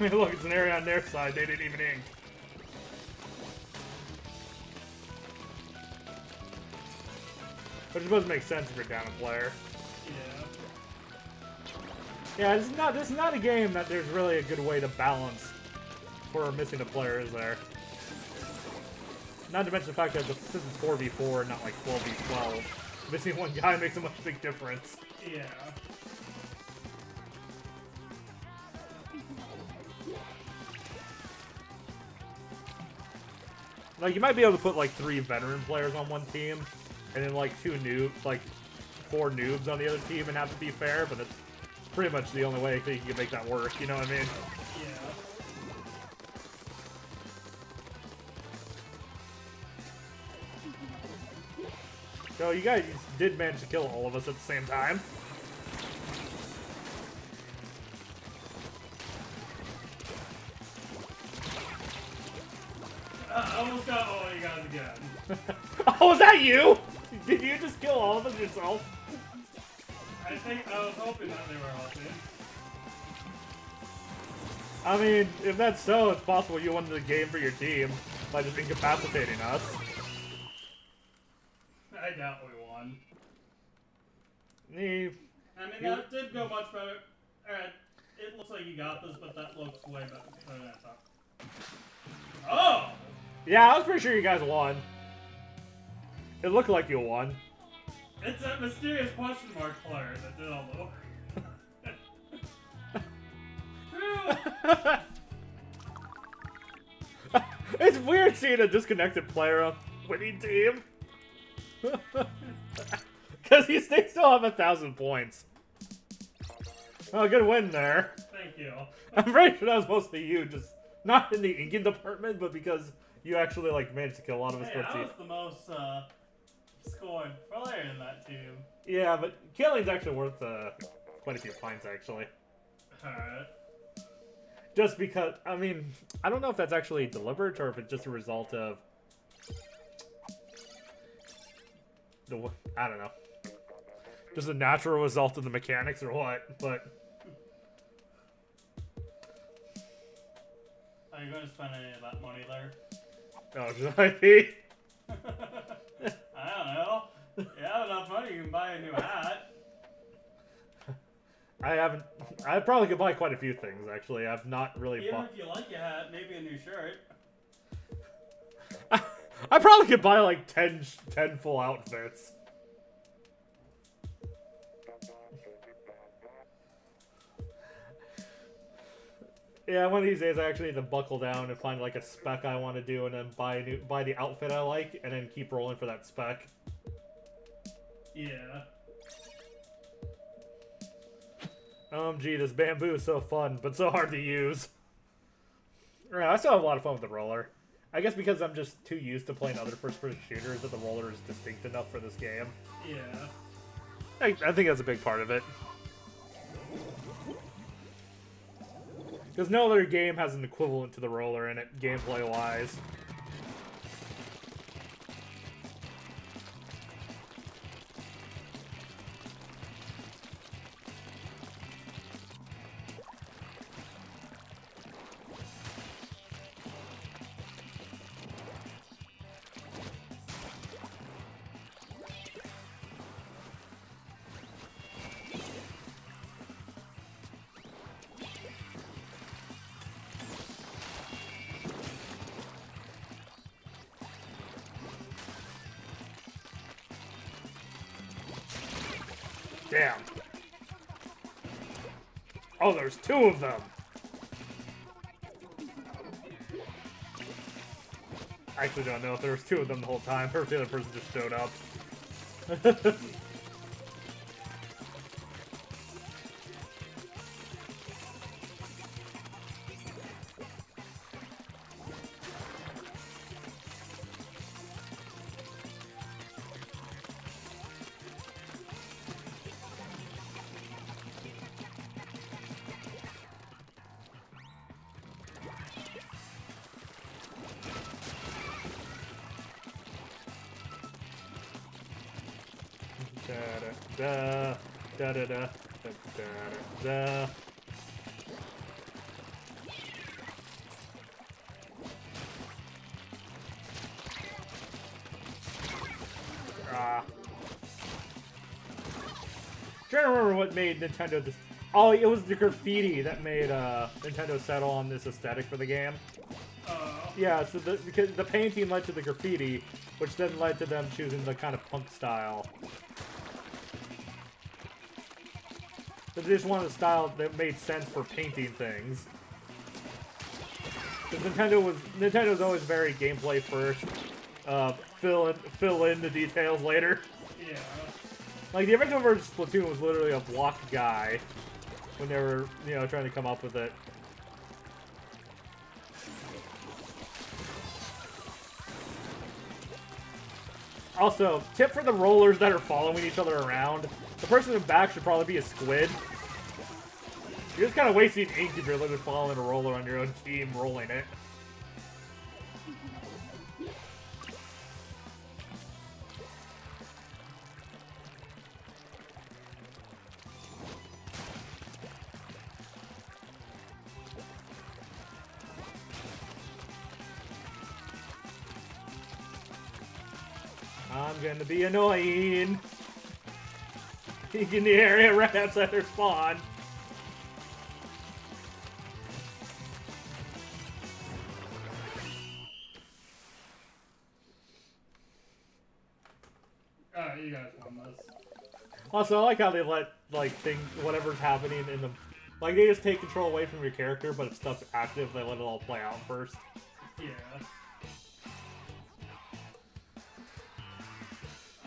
I mean, look, it's an area on their side. They didn't even ink. Which supposed to make sense if you're down a player. Yeah. Yeah, this is not a game that there's really a good way to balance for missing a player, is there? Not to mention the fact that since it's 4v4, not like 12v12, missing one guy makes a much big difference. Yeah. Like, you might be able to put, like, 3 veteran players on one team, and then, like, 4 noobs on the other team and have to be fair, but it's pretty much the only way I think you can make that work, you know what I mean? Yeah. So, you guys did manage to kill all of us at the same time. I almost got all you guys again. Oh, was that you? Did you just kill all of us yourself? I was hoping that they were all in. I mean, if that's so, it's possible you won the game for your team by just incapacitating us. I doubt we won. Eh, I mean, that did go much better. Alright, it looks like you got this, but that looks way better than I thought. Oh! Yeah, I was pretty sure you guys won. It looked like you won. It's that mysterious question mark player that did all the work. It's weird seeing a disconnected player on winning team. Because they still have 1,000 points. Oh, good win there. Thank you. I'm pretty sure that was mostly you, just not in the inking department, but because you actually like managed to kill a lot of us. Hey, I was the most scored player in that team. Yeah, but killing's actually worth quite a few points, actually. Alright. Just because, I mean, I don't know if that's actually deliberate or if it's just a result of I don't know. Just a natural result of the mechanics or what, but... Are you going to spend any of that money there? Oh, should I be? I don't know. You have enough money, you can buy a new hat. I probably could buy quite a few things, actually. I've not really Even bought... if you like your hat, maybe a new shirt. I probably could buy like 10 full outfits. Yeah, one of these days I actually need to buckle down and find like a spec I want to do and then buy the outfit I like and then keep rolling for that spec. Yeah. Gee, this bamboo is so fun, but so hard to use. I still have a lot of fun with the roller. I guess because I'm just too used to playing other first-person shooters that the roller is distinct enough for this game. Yeah. I think that's a big part of it. Because no other game has an equivalent to the roller in it, gameplay-wise. Damn. Oh, there's two of them. I actually don't know if there was two of them the whole time, or if the other person just showed up. Da da da da da da da. Trying to remember what made Nintendo this. Oh, it was the graffiti that made Nintendo settle on this aesthetic for the game. Yeah, so because the painting led to the graffiti, which then led to them choosing the kind of punk style. They just wanted a style that made sense for painting things. Because Nintendo's always very gameplay first. Fill in the details later. Yeah. Like the original version of Splatoon was literally a block guy when they were, trying to come up with it. Also, tip for the rollers that are following each other around. The person in back should probably be a squid. You're just kind of wasting ink if you're literally following a roller on your own team, rolling it. I'm gonna be annoying. Peek in the area right outside their spawn. Alright, you guys won this. Also, I like how they let, whatever's happening in the... Like, they just take control away from your character, but if stuff's active, they let it all play out first. Yeah.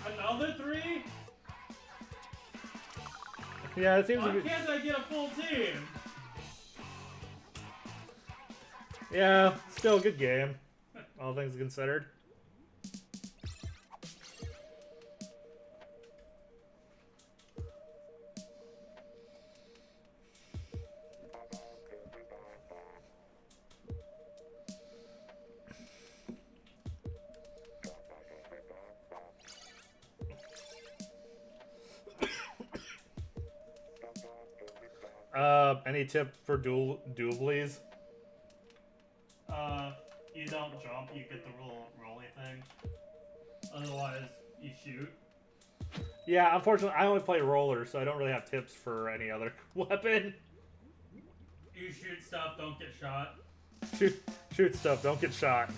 Another 3? Yeah, it seems Why like... can't I get a full team? Yeah, still a good game, all things considered. Any tip for dualies? You don't jump, you get the little rolly thing. Otherwise, you shoot. Yeah, unfortunately, I only play rollers, so I don't really have tips for any other weapon. You shoot stuff, don't get shot. Shoot stuff, don't get shot.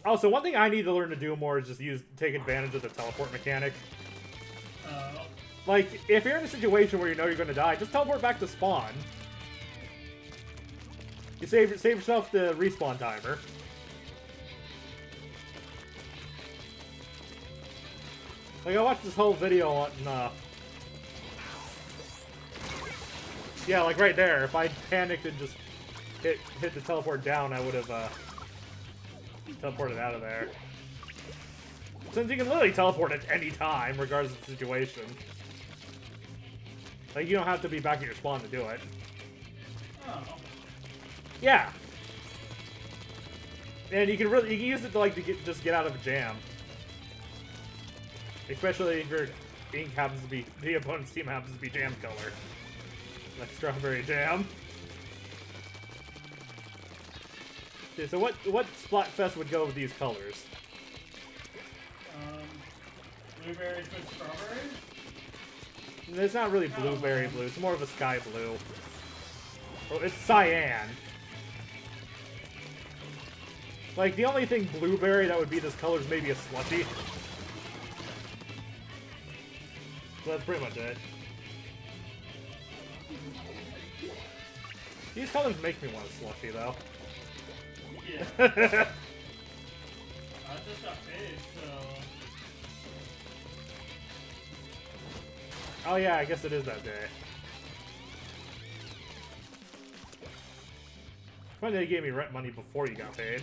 Also, one thing I need to learn to do more is just take advantage of the teleport mechanic. Like, if you're in a situation where you know you're going to die, just teleport back to spawn. You save yourself the respawn timer. Like, I watched this whole video on, yeah, like right there. If I panicked and just hit the teleport down, I would have, teleported out of there. Since you can literally teleport at any time, regardless of the situation. Like, you don't have to be back at your spawn to do it. Oh. Yeah. And you can use it to, like, just get out of a jam. Especially if your ink happens to be, the opponent's team happens to be jam color. Like strawberry jam. Okay, so what Splatfest would go with these colors? Blueberries with strawberries? It's not really blueberry blue, it's more of a sky blue. Oh, it's cyan. Like, the only thing blueberry that would be this color is maybe a slushy. So that's pretty much it. These colors make me want a slushy, though. Yeah. I just got paid, so... Oh yeah, I guess it is that day. Funny they gave me rent money before you got paid.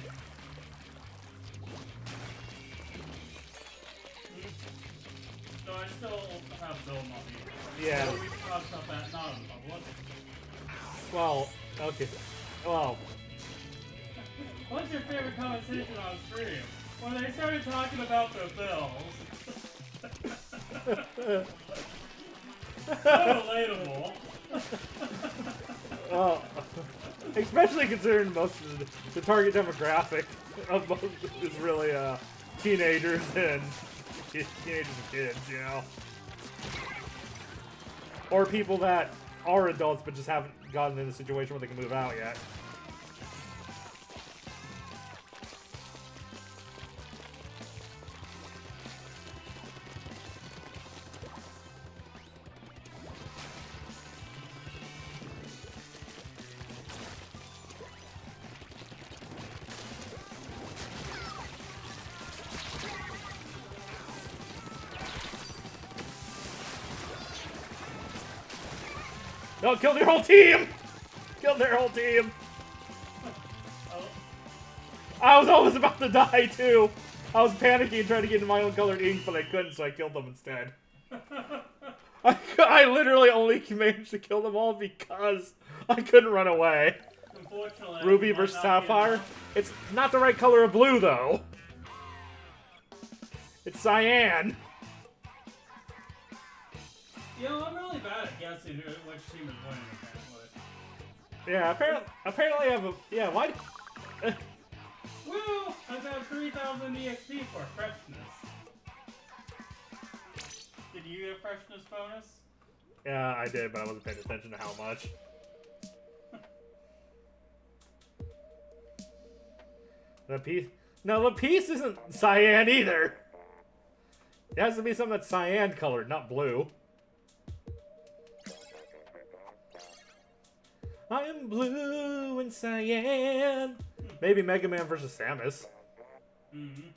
So I still have bill money. Yeah. So we brought stuff at not in public. Well, okay. Well. What's your favorite conversation on stream? When they started talking about their bills. So relatable. Well, especially considering most of the target demographic of most is really teenagers and kids, you know, or people that are adults but just haven't gotten in a situation where they can move out yet. No, kill their whole team! Kill their whole team! Oh. I was almost about to die, too! I was panicking trying to get into my own colored ink, but I couldn't, so I killed them instead. I literally only managed to kill them all because I couldn't run away. Unfortunately, Ruby versus Sapphire? It's not the right color of blue, though. It's cyan. You know, I'm really bad at guessing which team is winning, apparently. Yeah, apparently I have a... Yeah, why... Woo! I've got 3,000 EXP for freshness. Did you get a freshness bonus? Yeah, I did, but I wasn't paying attention to how much. The piece... No, the piece isn't cyan either! It has to be something that's cyan colored, not blue. I am blue and cyan. Maybe Mega Man versus Samus. Mm-hmm.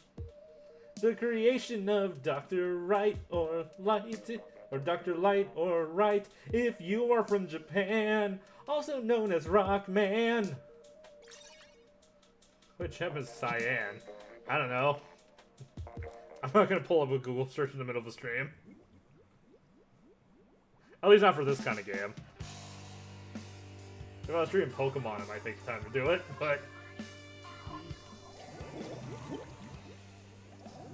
The creation of Dr. Right or Light, or Dr. Light or Right, if you are from Japan, also known as Rockman. Which M is cyan? I don't know. I'm not gonna pull up a Google search in the middle of the stream. At least not for this kind of game. If I was streaming Pokemon, it might take time to do it, but...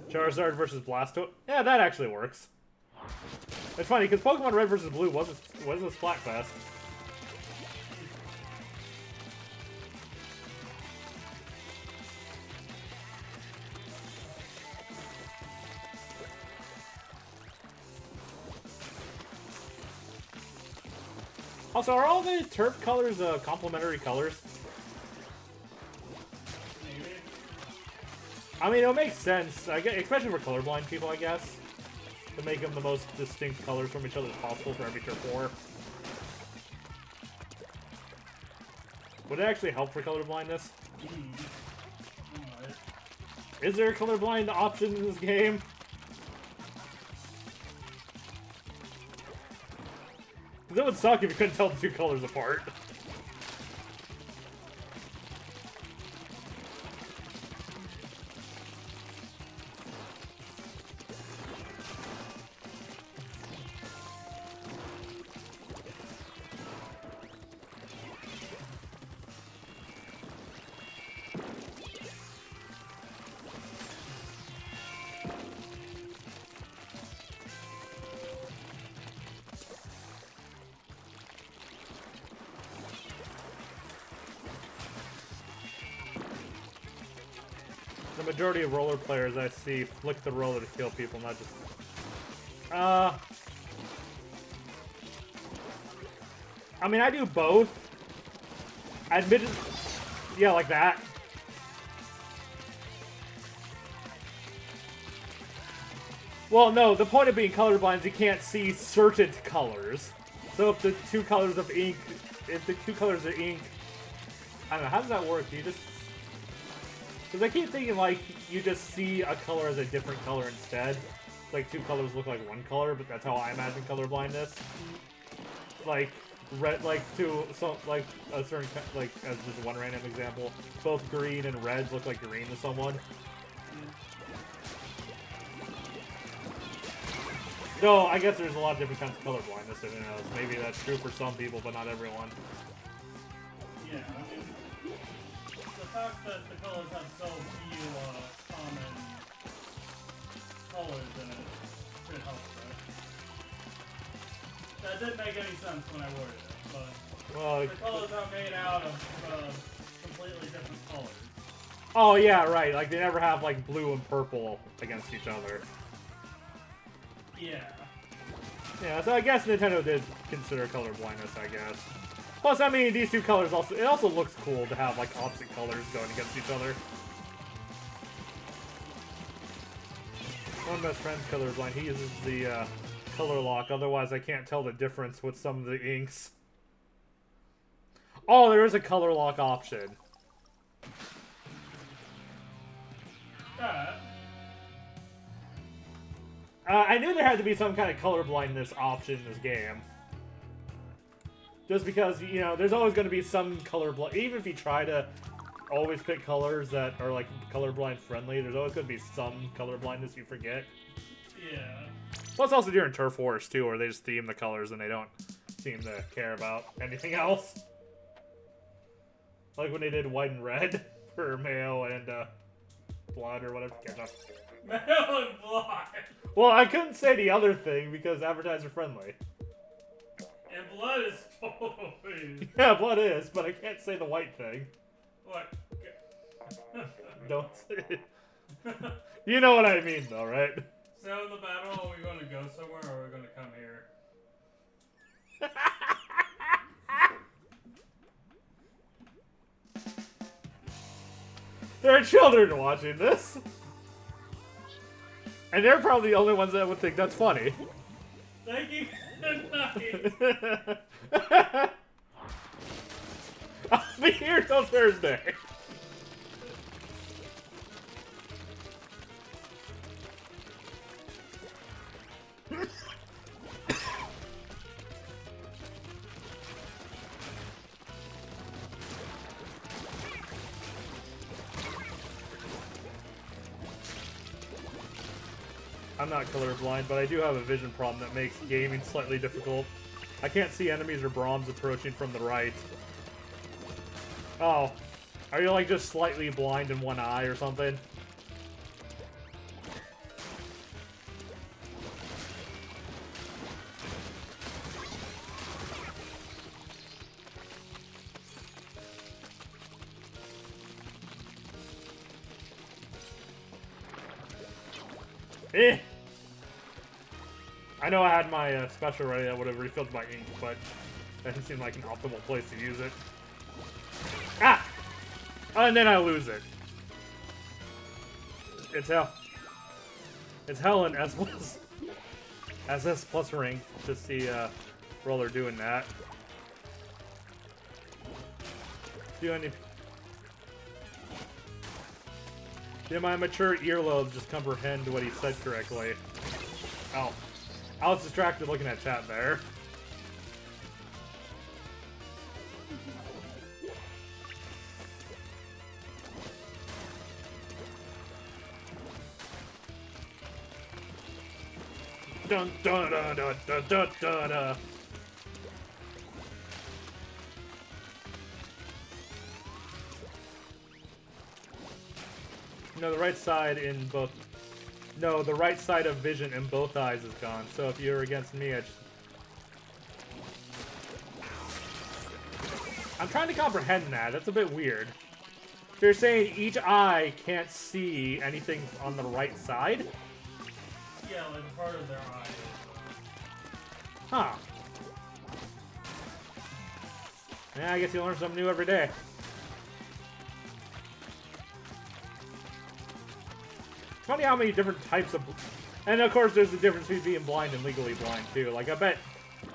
Charizard versus Blastoise? Yeah, that actually works. It's funny, because Pokemon Red versus Blue was a Splatfest. Also, are all the turf colors complementary colors? Maybe. I mean, it'll make sense, I guess, especially for colorblind people, I guess, to make them the most distinct colors from each other as possible for every turf war. Would it actually help for color blindness? Alright. Is there a colorblind option in this game? That would suck if you couldn't tell the two colors apart. The majority of roller players I see flick the roller to kill people, not just... I mean, I do both. I admit it... Yeah, like that. Well, no, the point of being colorblind is you can't see certain colors. So if the two colors of ink... If the two colors of ink... I don't know, how does that work? Do you just... Because I keep thinking, like, you just see a color as a different color instead. Like, two colors look like one color, but that's how I imagine color blindness. Like, red, like, so, like, a certain, like, as just one random example, both green and reds look like green to someone. No, I guess there's a lot of different kinds of color blindness, so who knows. Maybe that's true for some people, but not everyone. Yeah, I mean, the fact that the colors have so few common colors in it should help, right? That didn't make any sense when I worded it, but Well, the colors are made out of completely different colors. Oh, yeah, right. Like, they never have, like, blue and purple against each other. Yeah. Yeah, so I guess Nintendo did consider color blindness, I guess. Plus, I mean, these two colors also... It also looks cool to have, like, opposite colors going against each other. One best friend's colorblind. He uses the, color lock. Otherwise, I can't tell the difference with some of the inks. Oh, there is a color lock option. I knew there had to be some kind of color blindness option in this game. Just because, you know, there's always going to be some colorblind... Even if you try to always pick colors that are, like, colorblind friendly, there's always going to be some color blindness you forget. Yeah. Plus, also during Turf Wars, too, where they just theme the colors and they don't seem to care about anything else. Like when they did white and red for Mayo and, blood or whatever. Mayo and blood! Well, I couldn't say the other thing because advertiser friendly. And blood is totally... Yeah, blood is, but I can't say the white thing. What? Don't say it. You know what I mean, though, right? So in the battle, are we going to go somewhere or are we going to come here? There are children watching this. And they're probably the only ones that would think that's funny. Thank you. I'll be here till Thursday. I'm not colorblind, but I do have a vision problem that makes gaming slightly difficult. I can't see enemies or bombs approaching from the right. Oh. Are you, like, just slightly blind in one eye or something? Eh! I know I had my special ready that would have refilled my ink, but that didn't seem like an optimal place to use it. Ah! And then I lose it. It's hell. It's hell in S plus SS plus rank to see roller doing that. do any... Do my mature earlobes just comprehend what he said correctly? Oh. I was distracted looking at chat there. Dun dun dun dun dun dun dun dun. No, the right side in both... No, the right side of vision in both eyes is gone. So if you're against me, I'm trying to comprehend that. That's a bit weird. So you're saying each eye can't see anything on the right side? Yeah, like part of their eye. Huh. Yeah, I guess you learn something new every day. It's funny how many different types of... And of course there's a difference between being blind and legally blind too. Like I bet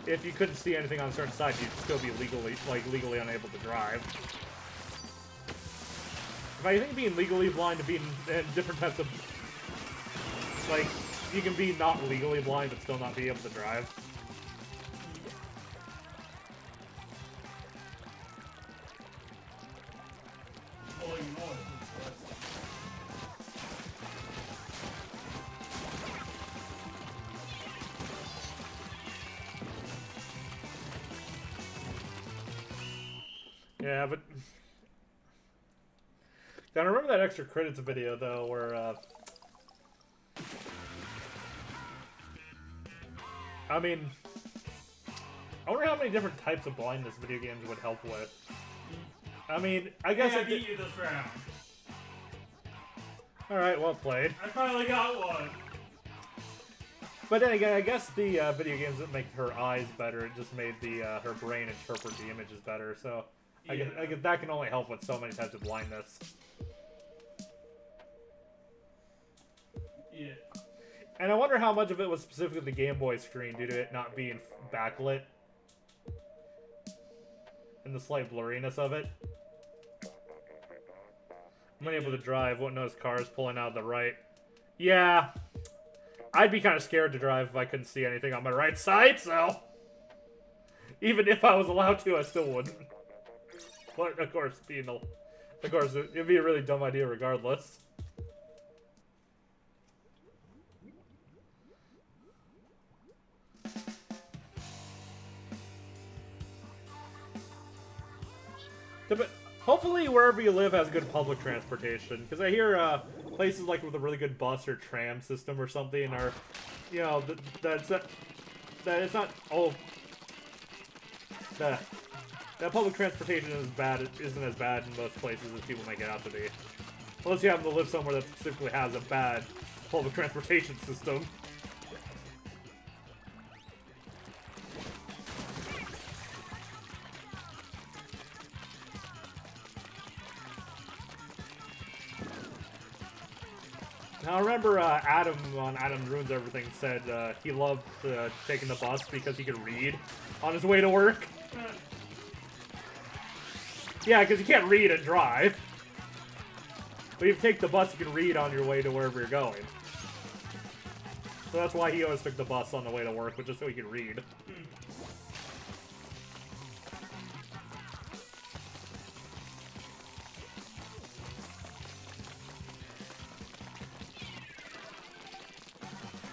if you couldn't see anything on a certain side, you'd still be legally unable to drive. If I think being legally blind and being different types of... Like, you can be not legally blind but still not be able to drive. Yeah, but... I remember that extra credits video, though, where, I mean... I wonder how many different types of blindness video games would help with. I mean, I guess I beat you this round. Alright, well played. I finally got one. But then again, I guess the video games didn't make her eyes better, it just made the her brain interpret the images better, so... I guess that can only help with so many types of blindness. Yeah. And I wonder how much of it was specifically the Game Boy screen due to it not being backlit. And the slight blurriness of it. I'm unable to drive, won't notice cars pulling out the right. Yeah. I'd be kind of scared to drive if I couldn't see anything on my right side, so... Even if I was allowed to, I still wouldn't. But, of course, it'd be a really dumb idea regardless. But hopefully wherever you live has good public transportation, because I hear places like with a really good bus or tram system or something are, you know, that it's not all... That public transportation isn't as bad in most places as people make it out to be. Unless you happen to live somewhere that specifically has a bad public transportation system. Now I remember Adam on Adam Ruins Everything said he loved taking the bus because he could read on his way to work. Yeah, because you can't read and drive. But if you take the bus, you can read on your way to wherever you're going. So that's why he always took the bus on the way to work, just so he could read.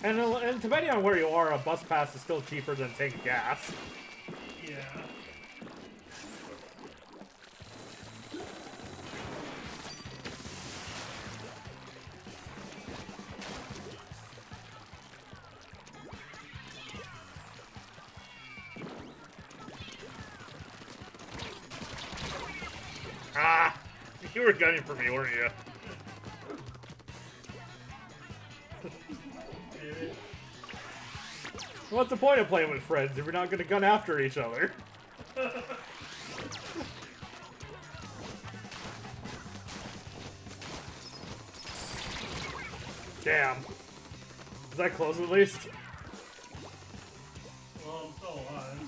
And depending on where you are, a bus pass is still cheaper than taking gas. Yeah. Ah! You were gunning for me, weren't you? What's the point of playing with friends if you're not gonna gun after each other? Damn. Is that close at least? Well, I'm still alive.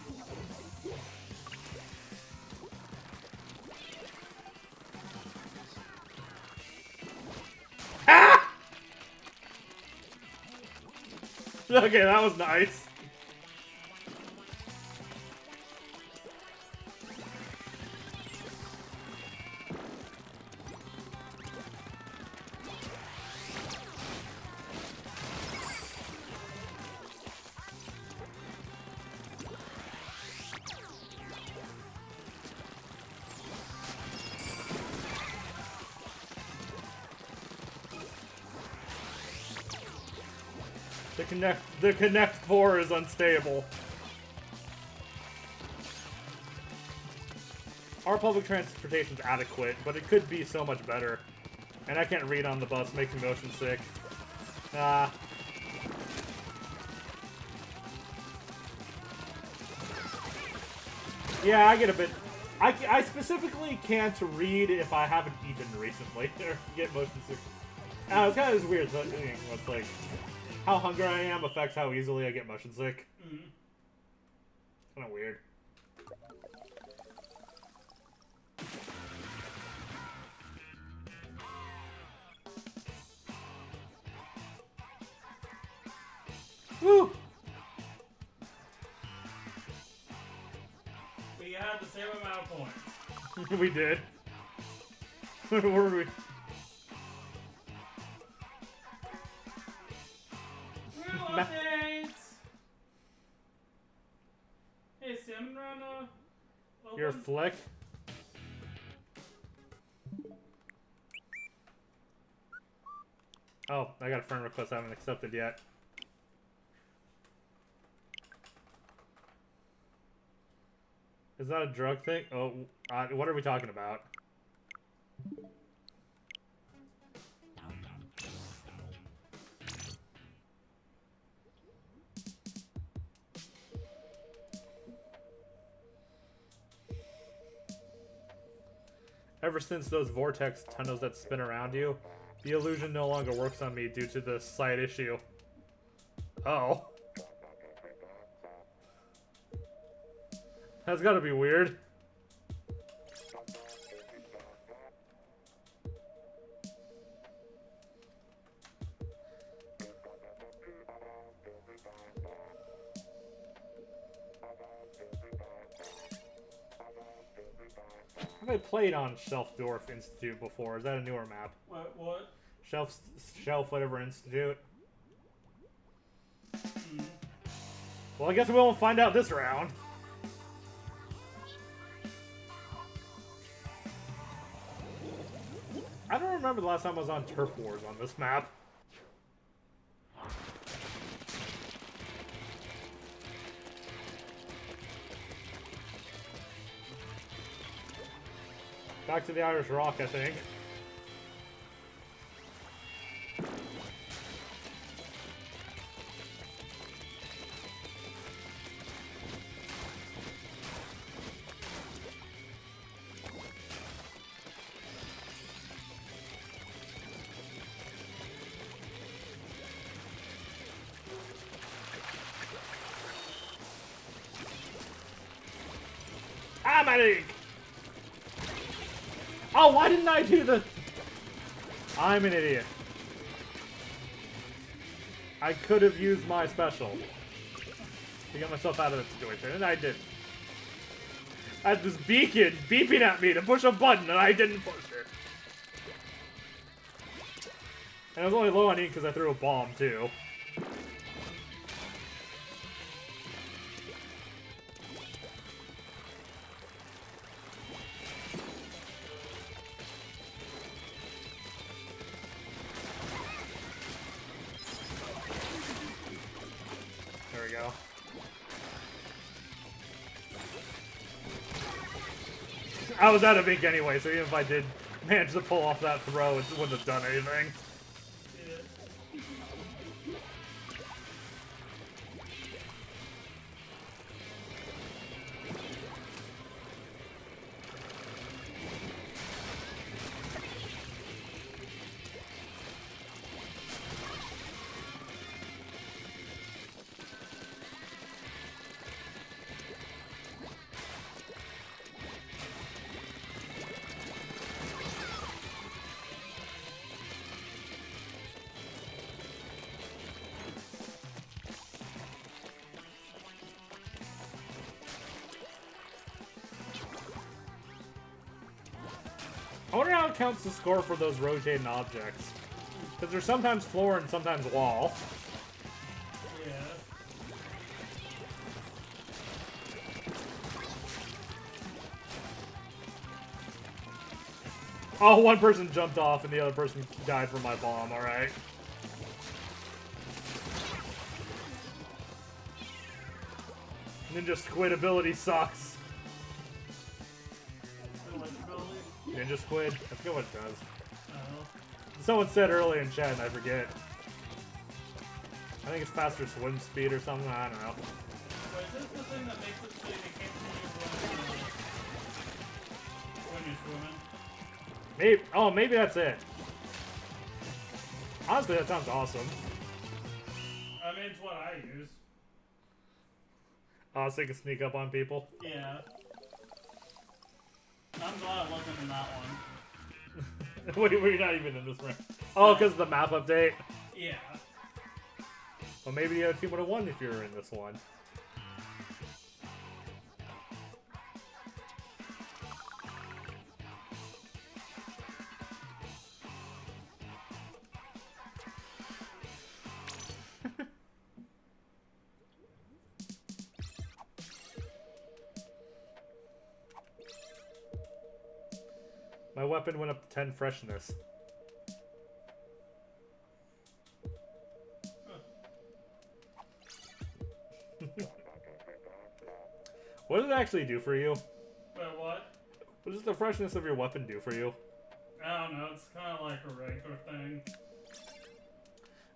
Okay, that was nice. The Connect 4 is unstable. Our public transportation is adequate, but it could be so much better. And I can't read on the bus, makes me motion sick. Ah. Yeah, I get a bit... I specifically can't read if I haven't eaten recently, or get motion sick. It's kind of this weird thing, it's like... How hungry I am affects how easily I get motion sick. Mm-hmm. Kind of weird. Woo! We had the same amount of points. We did. Where were we? Real updates! Hey, Sim, run Your flick? Oh, I got a friend request I haven't accepted yet. Is that a drug thing? Oh, what are we talking about? Ever since those vortex tunnels that spin around you, the illusion no longer works on me due to the side issue. Oh. That's gotta be weird. Have I played on Shelfdorf Institute before? Is that a newer map? What? Shelf whatever Institute? Mm. Well, I guess we won't find out this round. I don't remember the last time I was on Turf Wars on this map. Back to the Irish Rock, I think. Oh, why didn't I do the... I'm an idiot. I could have used my special to get myself out of that situation, and I didn't. I had this beacon beeping at me to push a button, and I didn't push it. And I was only low on ink because I threw a bomb, too. I was out of ink anyway, so even if I did manage to pull off that throw, it wouldn't have done anything. I wonder how it counts the score for those rotating objects. Because they're sometimes floor and sometimes wall. Yeah. Oh, one person jumped off and the other person died from my bomb, alright. Ninja Squid ability sucks. Ninja Squid? I forget what it does. Someone said earlier in chat and I forget. I think it's faster swim speed or something, I don't know. Wait, is this the thing that makes it so you can't see when you're swimming? Maybe, oh, maybe that's it. Honestly, that sounds awesome. I mean, it's what I use. Oh, so you can sneak up on people? Yeah. I'm glad I wasn't in that one. Wait, we're not even in this round. Oh, because of the map update? Yeah. Well, maybe the other team would have won if you were in this one. My weapon went up to 10 freshness. What does it actually do for you? Wait, what? What does the freshness of your weapon do for you? I don't know, it's kind of like a regular thing.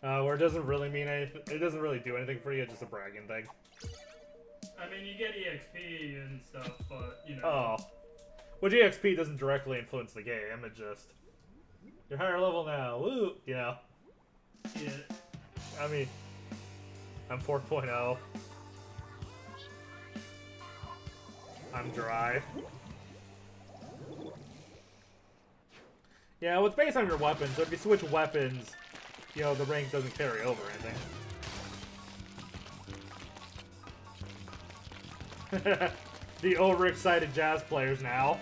Where it doesn't really mean anything. It doesn't really do anything for you, it's just a bragging thing. I mean, you get EXP and stuff, but, you know. Oh. Well, EXP doesn't directly influence the game, it just... You're higher level now, woo! You know? Yeah. I mean... I'm 4.0. I'm dry. Yeah, well, it's based on your weapon, so if you switch weapons, you know, the rank doesn't carry over anything. The overexcited jazz players now.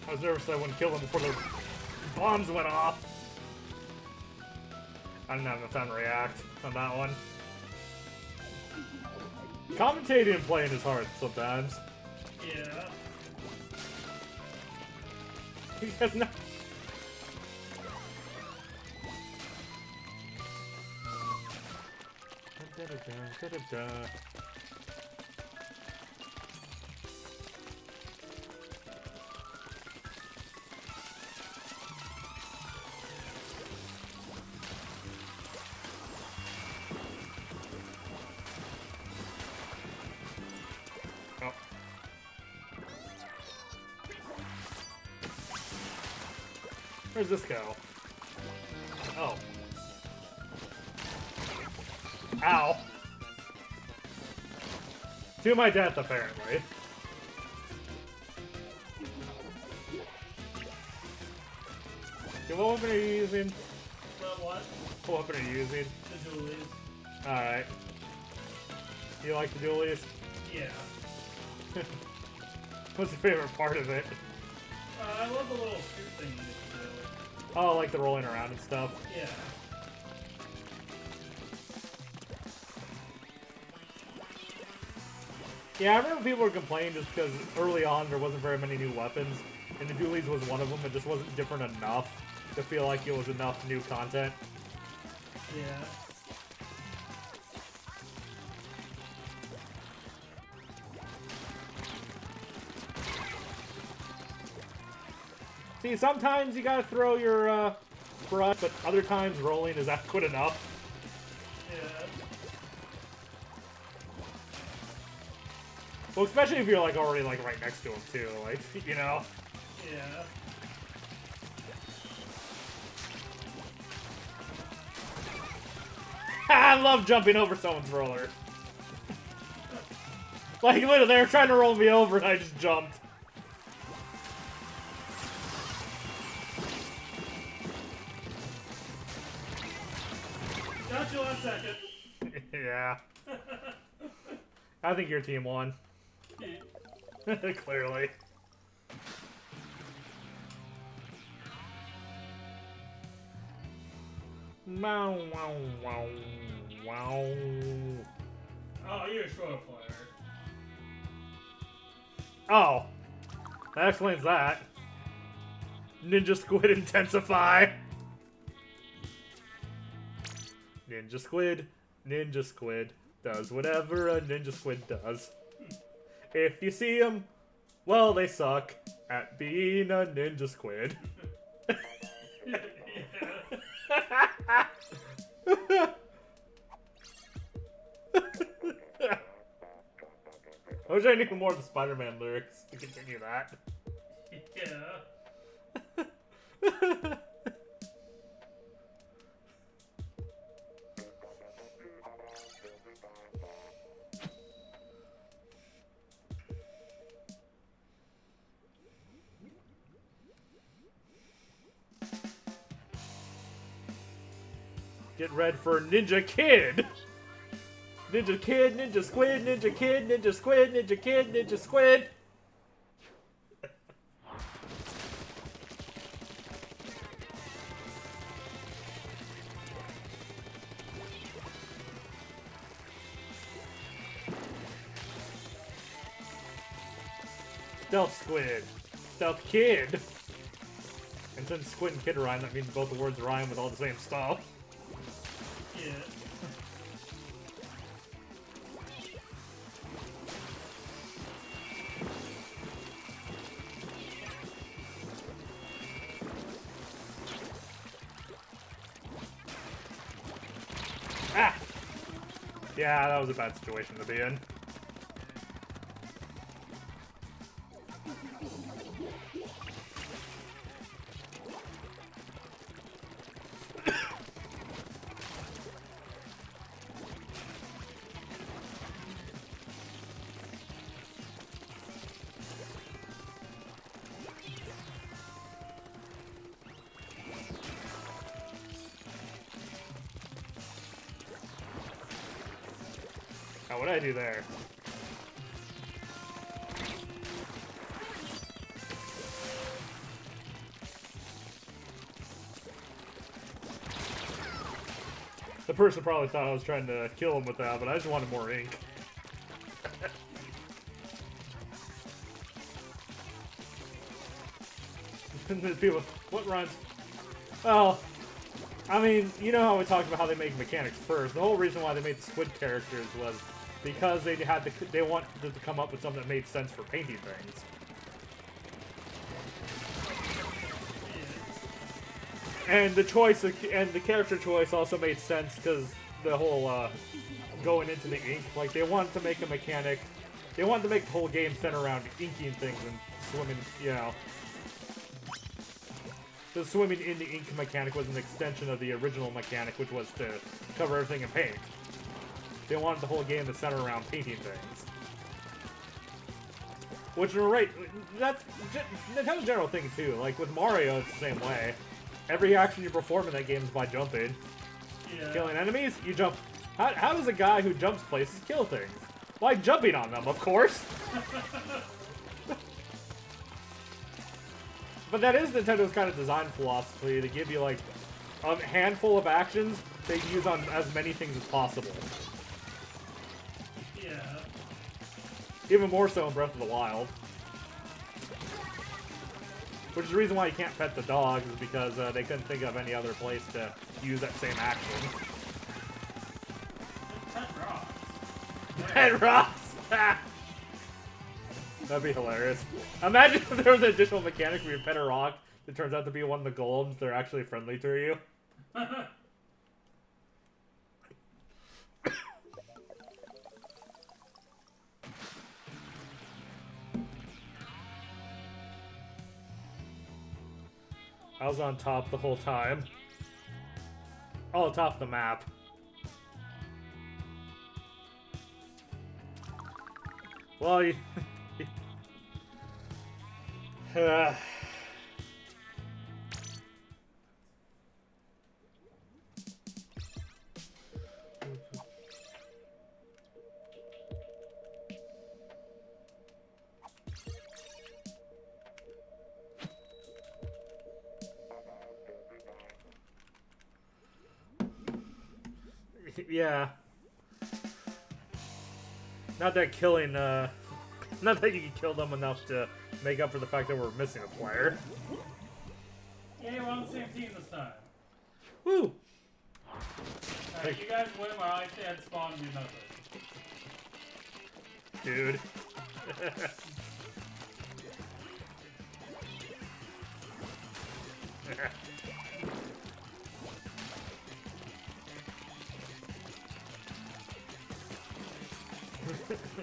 I was nervous that I wouldn't kill them before their bombs went off. I didn't have enough time to react on that one. Commentating and playing is hard sometimes. Yeah. Because no. Where's this go? Oh. Ow. To my death, apparently. Okay, what weapon are you using? What? What weapon are you using? The dualies. Alright. You like the dualies? Yeah. What's your favorite part of it? I love the little scoop thing you can do. Oh, like the rolling around and stuff? Yeah. Yeah, I remember people were complaining just because early on there wasn't very many new weapons, and the dualies was one of them. It just wasn't different enough to feel like it was enough new content. Yeah. See, sometimes you gotta throw your brush, but other times rolling is adequate enough. Yeah. Well, especially if you're like already like right next to him too, like, you know. Yeah. I love jumping over someone's roller. Like, literally, they were trying to roll me over and I just jumped. Got you last second. Yeah. I think your team won. Clearly. Wow, wow, wow, wow. Oh, you're a short player. Oh. That explains that. Ninja Squid Intensify. Ninja Squid does whatever a Ninja Squid does. If you see them, well, they suck at being a Ninja Squid. I wish I knew more of the Spider-Man lyrics to continue that. Yeah. Get ready for Ninja Kid! Ninja Kid, Ninja Squid, Ninja Kid, Ninja Squid, Ninja Kid, Ninja Squid! Stealth Squid. Stealth Kid. And since Squid and Kid rhyme, that means both the words rhyme with all the same stuff. Yeah. Ah! Yeah, that was a bad situation to be in. Now, what did I do there? The person probably thought I was trying to kill him with that, but I just wanted more ink. People, what rhymes? Well, I mean, you know how we talked about how they make mechanics first. The whole reason why they made the Squid characters was because they wanted to come up with something that made sense for painting things. And the choice and the character choice also made sense because the whole going into the ink, like they wanted to make a mechanic, they wanted to make the whole game center around inking things and swimming, you know. The swimming in the ink mechanic was an extension of the original mechanic, which was to cover everything in paint. They wanted the whole game to center around painting things. Which, right, that's Nintendo's general thing too. Like with Mario, it's the same way. Every action you perform in that game is by jumping. Yeah. Killing enemies, you jump. How does a guy who jumps places kill things? By jumping on them, of course. But that is Nintendo's kind of design philosophy, to give you like a handful of actions they use on as many things as possible. Yeah. Even more so in Breath of the Wild. Which is the reason why you can't pet the dogs, is because they couldn't think of any other place to use that same action. Pet rocks. Pet rocks! That'd be hilarious. Imagine if there was an additional mechanic where you pet a rock that turns out to be one of the golems, they're actually friendly to you. I was on top the whole time. Oh, top of the map. Well, you... yeah. Not that killing, not that you can kill them enough to make up for the fact that we're missing a player. Yeah, we're on the same team this time. Woo! Alright, you guys win while I stay at spawn and do nothing. Dude.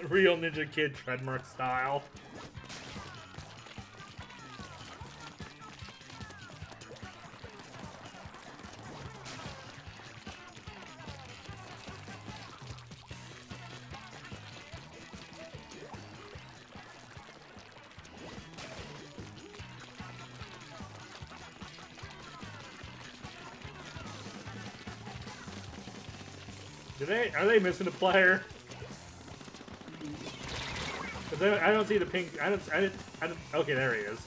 Real Ninja Kid trademark style. Are they missing a player? Cause I don't see the pink. I don't. Okay, there he is.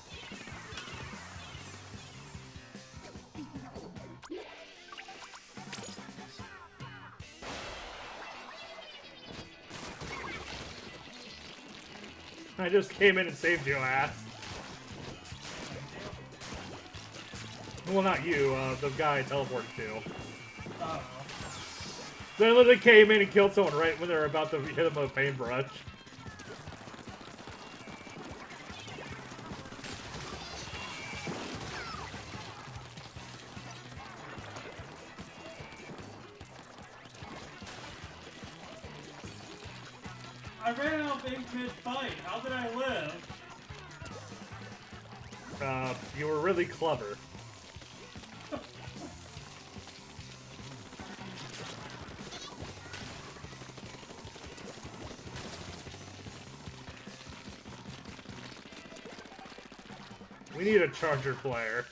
I just came in and saved your ass. Well, not you. The guy I teleported to. They literally came in and killed someone right when they were about to hit him with a paintbrush. I ran out of ink mid-fight. How did I live? You were really clever. We need a charger player.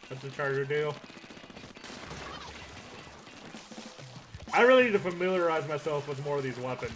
What's the charger do? I really need to familiarize myself with more of these weapons.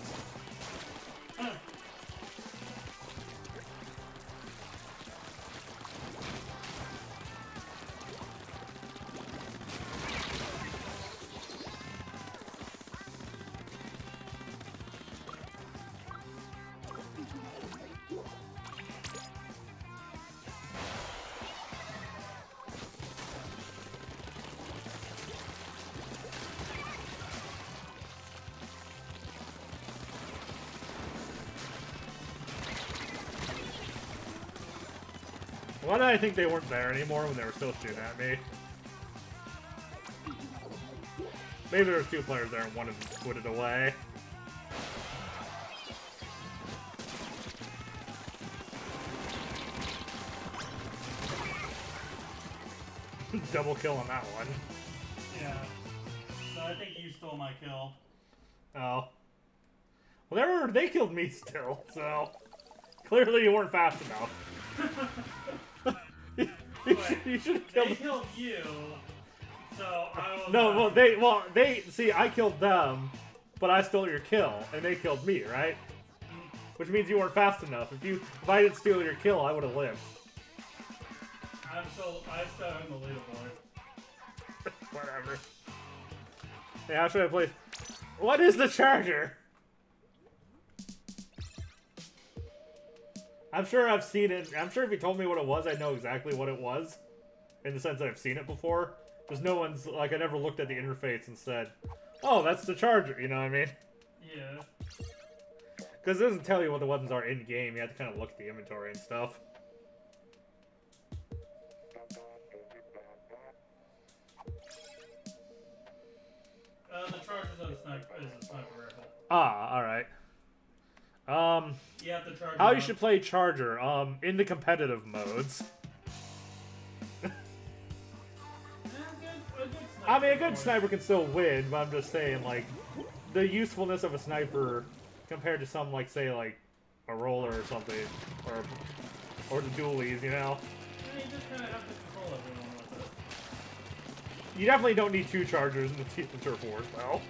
Why did I think they weren't there anymore when they were still shooting at me? Maybe there was two players there and one of them put it away. Double kill on that one. Yeah. So I think you stole my kill. Oh. Well, they killed me still, so... Clearly you weren't fast enough. you should have killed. They killed you, so I was. No, they see. I killed them, but I stole your kill, and they killed me, right? Which means you weren't fast enough. If I didn't steal your kill, I would have lived. I still am the leaderboard. Whatever. Hey, how should I play? What is the charger? I'm sure I've seen it. I'm sure if you told me what it was, I'd know exactly what it was. In the sense that I've seen it before. Because no one's, like, I never looked at the interface and said, oh, that's the charger, you know what I mean? Yeah. Because it doesn't tell you what the weapons are in-game. You have to kind of look at the inventory and stuff. The charger's is a sniper rifle. Ah, alright. You have to charge. How you should play charger, in the competitive modes. I mean, a good sniper can still win, but I'm just saying, like, the usefulness of a sniper compared to some, like, say, like, a roller or something, or the dualies, you know. You just kind of have to control everyone with it. You definitely don't need 2 chargers in the Teeth of Turf Wars, though.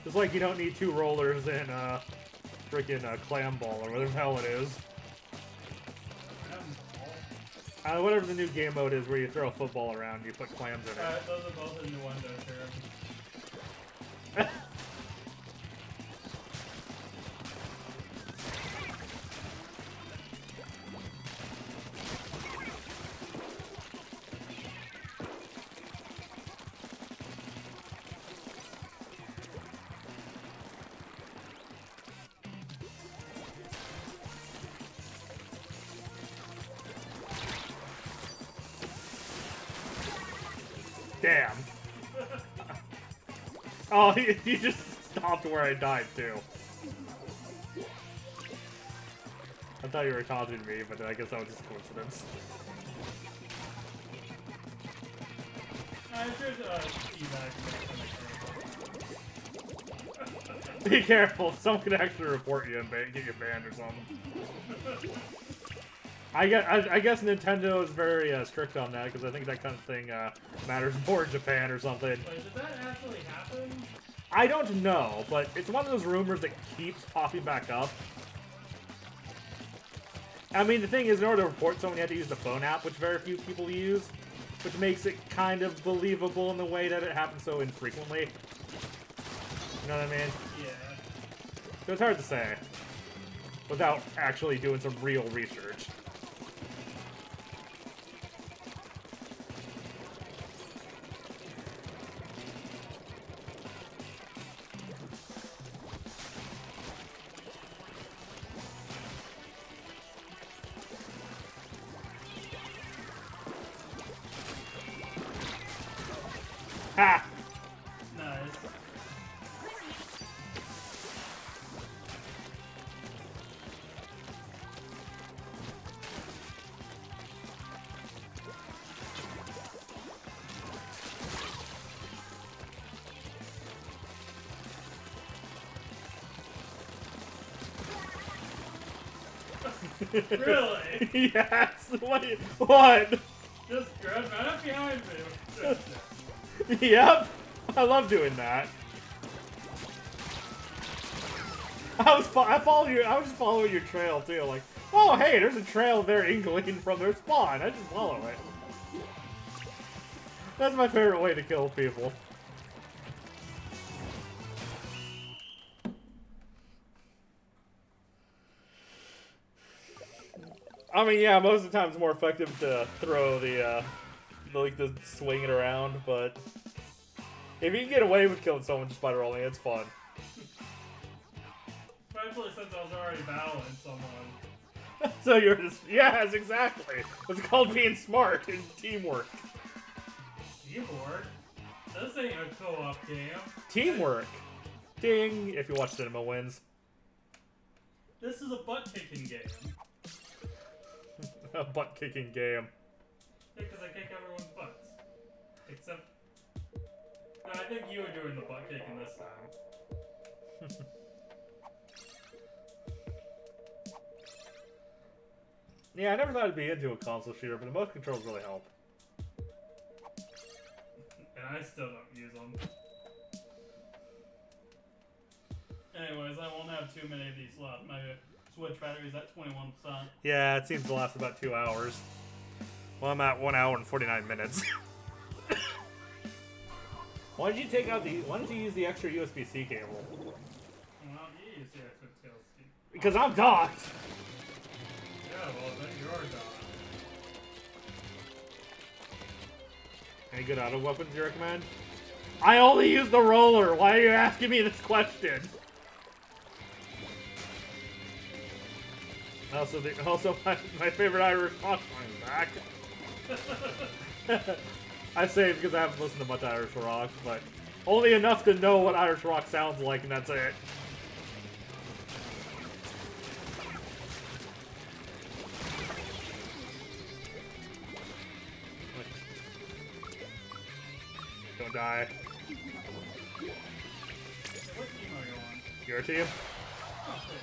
Just like you don't need 2 rollers in freaking Clam Ball or whatever the hell it is. Whatever the new game mode is where you throw a football around and you put clams in it. Those are both innuendo terms. Damn. Oh, you just stopped where I died, too. I thought you were taunting me, but I guess that was just a coincidence. Be careful, someone can actually report you and get you banned or something. I guess Nintendo is very strict on that, because I think that kind of thing matters more in Japan or something. Wait, did that actually happen? I don't know, but it's one of those rumors that keeps popping back up. I mean, the thing is, in order to report someone, you have to use the phone app, which very few people use, which makes it kind of believable in the way that it happens so infrequently. You know what I mean? Yeah. So it's hard to say, without actually doing some real research. Ha! Nice. Really? Yes! What? Just grab right up behind me. Yep! I love doing that. I was just following your trail too, like, oh hey, there's a trail there inkling from their spawn. I just follow it. That's my favorite way to kill people. I mean, yeah, most of the time it's more effective to throw the swing it around, but if you can get away with killing someone just by rolling, it's fun. Especially since I was already battling someone. So you're just, yes, exactly. It's called being smart and teamwork. Teamwork? This ain't a co-op game. Teamwork. Ding, if you watch Cinema Wins. This is a butt-kicking game. A butt-kicking game. Yeah, because I kick everyone's butts. Except... No, I think you were doing the butt-kicking this time. Yeah, I never thought I'd be into a console shooter, but the motion controls really help. And I still don't use them. Anyways, I won't have too many of these left. My Switch battery's at 21%. Yeah, it seems to last about 2 hours. Well, I'm at 1 hour and 49 minutes. Why did you take out the? Why did you use the extra USB-C cable? Well, you use the extra USB. Because I'm docked. Yeah, well, then you're docked. Any good auto weapons you recommend? I only use the roller. Why are you asking me this question? Also, my favorite Irish rock song is back. I say it because I haven't listened to much Irish rock, but only enough to know what Irish rock sounds like, and that's it. Don't die. What team are you on? Your team? Oh, shit.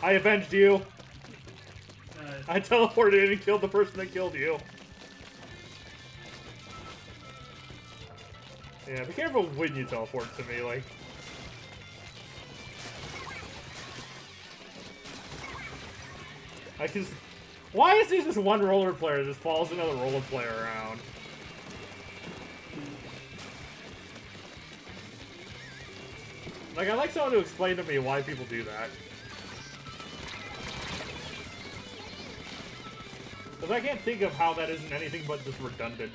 I avenged you. Nice. I teleported in and killed the person that killed you. Yeah, be careful when you teleport to me, like... I can... Why is there just one roller player that just follows another roller player around? Like, I'd like someone to explain to me why people do that. Because I can't think of how that isn't anything but just redundant.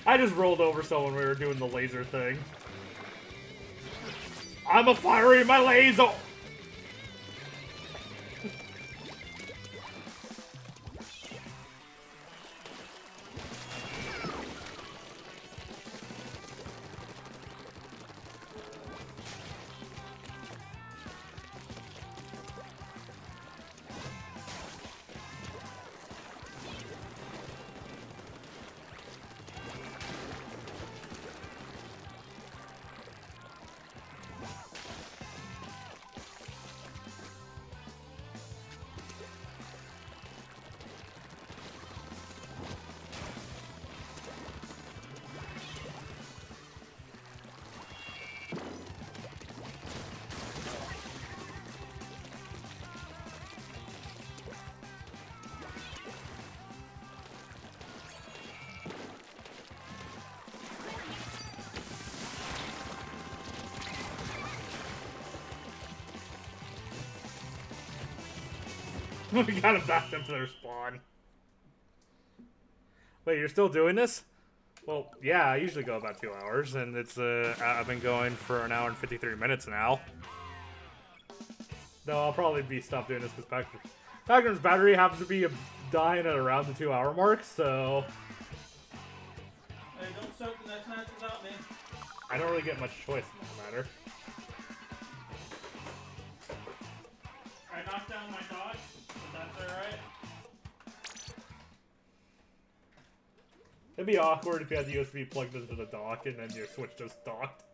I just rolled over someone when we were doing the laser thing. I'm a firing my laser! We gotta back them to their spawn. Wait, you're still doing this? Well, yeah, I usually go about 2 hours, and it's, I've been going for an hour and 53 minutes now. No, I'll probably be stopped doing this because Pac-Man's battery happens to be dying at around the 2 hour mark, so... Hey, don't start the next match without me. I don't really get much choice in that matter. I knocked down my dog. That's alright. It'd be awkward if you had the USB plugged into the dock and then your Switch just docked.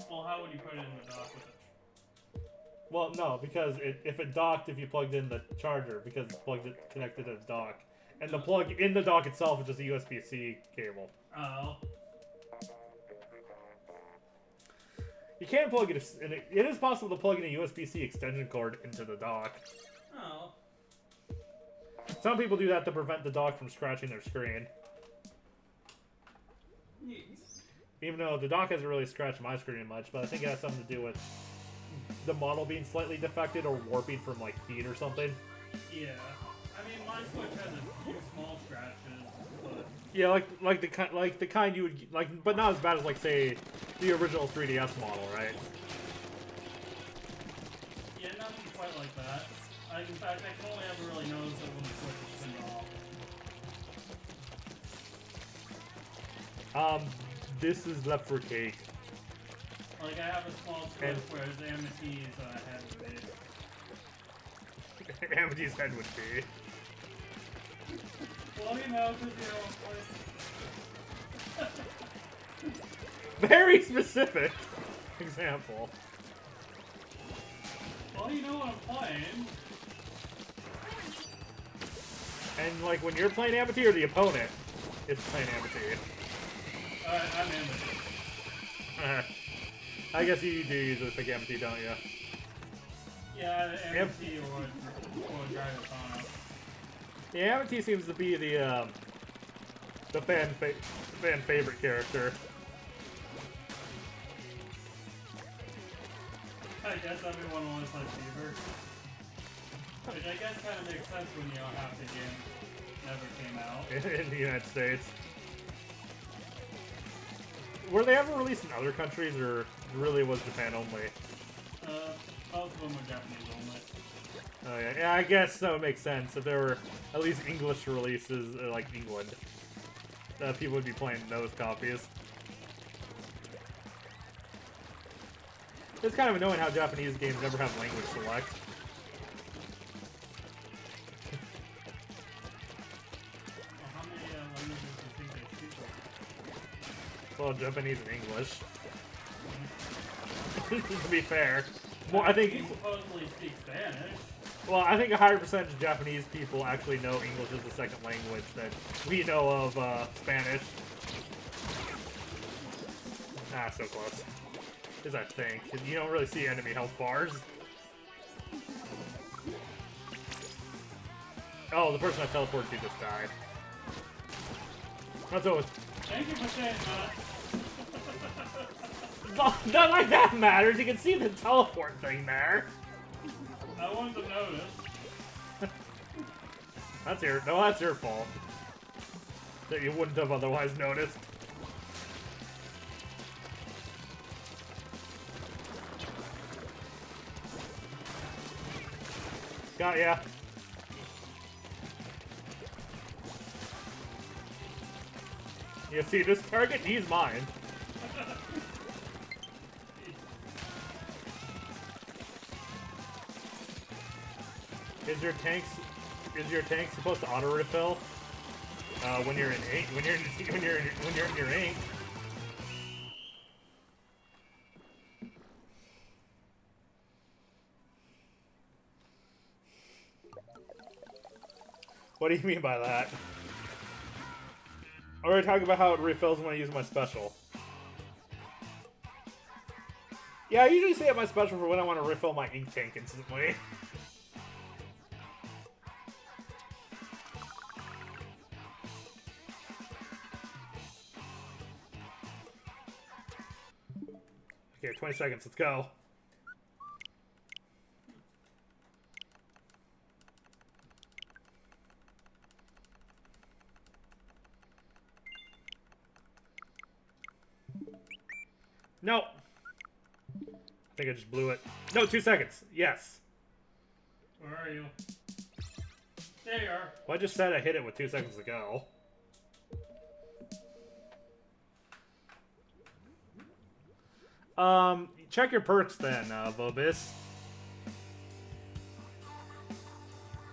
Well, how would you put it in the dock with it? Well, no, because if it docked, if you plugged in the charger, because it's connected to the dock. And the plug in the dock itself is just a USB-C cable. Oh. You can plug it, it is possible to plug in a USB-C extension cord into the dock. Oh. Some people do that to prevent the dock from scratching their screen. Neat. Even though the dock hasn't really scratched my screen much, but I think it has something to do with the model being slightly defected or warping from like heat or something. Yeah. I mean, my Switch has a few small scratches, but... Yeah, like the kind you would like, but not as bad as like say the original 3DS model, right? Yeah, nothing quite like that. In fact, I can only ever really notice it when the Switch is turned off. This is left for cake. Like, I have a small Switch where the Amity's head would be. Amity's head would be. Well, you know, because, you know, Very specific example. well, you know what I'm playing. And like when you're playing Amity or the opponent is playing Amity. I'm Amity. I guess you do usually pick Amity, don't you? Yeah, Amity or Dragatana. Yeah, Amity seems to be the fan favorite character. I guess everyone wants to play Fever. Which I guess kind of makes sense when you know half the game never came out. In the United States. were they ever released in other countries, or really was Japan only? Most of them were Japanese only. Oh yeah, yeah. I guess that would make sense if there were at least English releases, like England. People would be playing those copies. It's kind of annoying how Japanese games never have language select. Well, how many languages do you think they speak? Well, Japanese and English. To be fair, more I think. You supposedly speak Spanish. Well, I think a higher percentage of Japanese people actually know English as the second language than we know of Spanish. Ah, so close. Is I think. You don't really see enemy health bars. Oh, the person I teleported to just died. That's always. Thank you for saying that. Not like that matters. You can see the teleport thing there. I wanted to notice. That's your fault. That you wouldn't have otherwise noticed. Got ya. You see this target? He's mine. Is your tank supposed to auto refill when you're in ink? When you're in your ink? What do you mean by that? Or are we talking about how it refills when I use my special? Yeah, I usually save my special for when I want to refill my ink tank instantly. Okay, 20 seconds, let's go. No! I think I just blew it. No, 2 seconds. Yes. Where are you? There you are. Well, I just said I hit it with 2 seconds to go. Check your perks then, Vobis.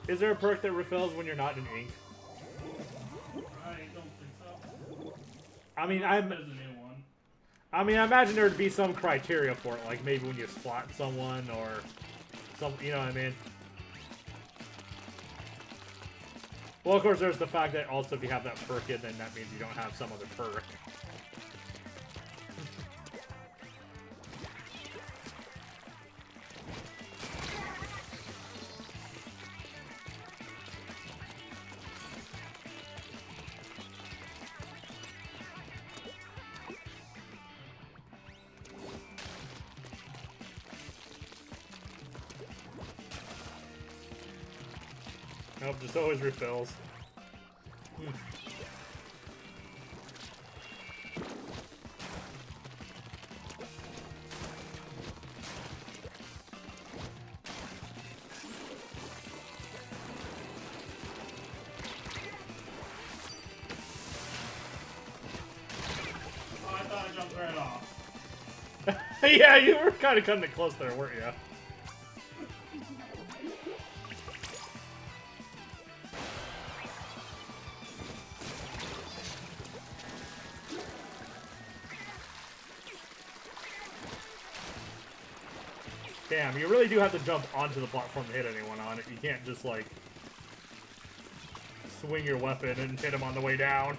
Is there a perk that refills when you're not in ink? I don't think so. I mean, There's a new one. I imagine there'd be some criteria for it, like maybe when you splat someone or some, you know what I mean? Well, of course, there's the fact that also if you have that perk in, then that means you don't have some other perk. Nope, just always refills. Oh, I thought I jumped right off. Yeah, you were kind of cutting it close there, weren't you? Damn, you really do have to jump onto the platform to hit anyone on it. You can't just, like, swing your weapon and hit them on the way down.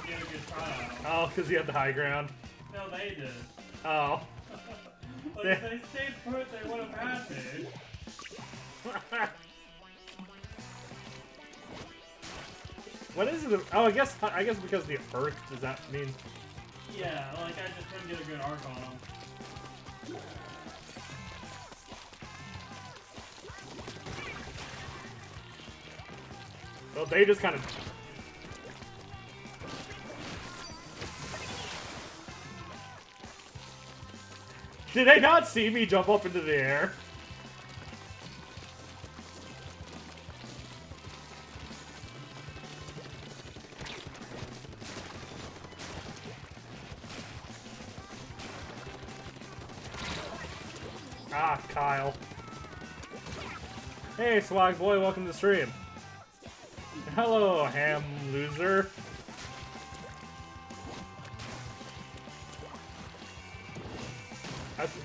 Get a good try out. Oh, because you had the high ground? No, they did. Oh. Like, if they stayed put, they would have had me. What is it? Oh, I guess because the Earth, does that mean? Yeah, like I just couldn't get a good arc on them. Well, they just kind of... Did they not see me jump up into the air? Ah, Kyle. Hey, Swag Boy, welcome to the stream. Hello, ham loser.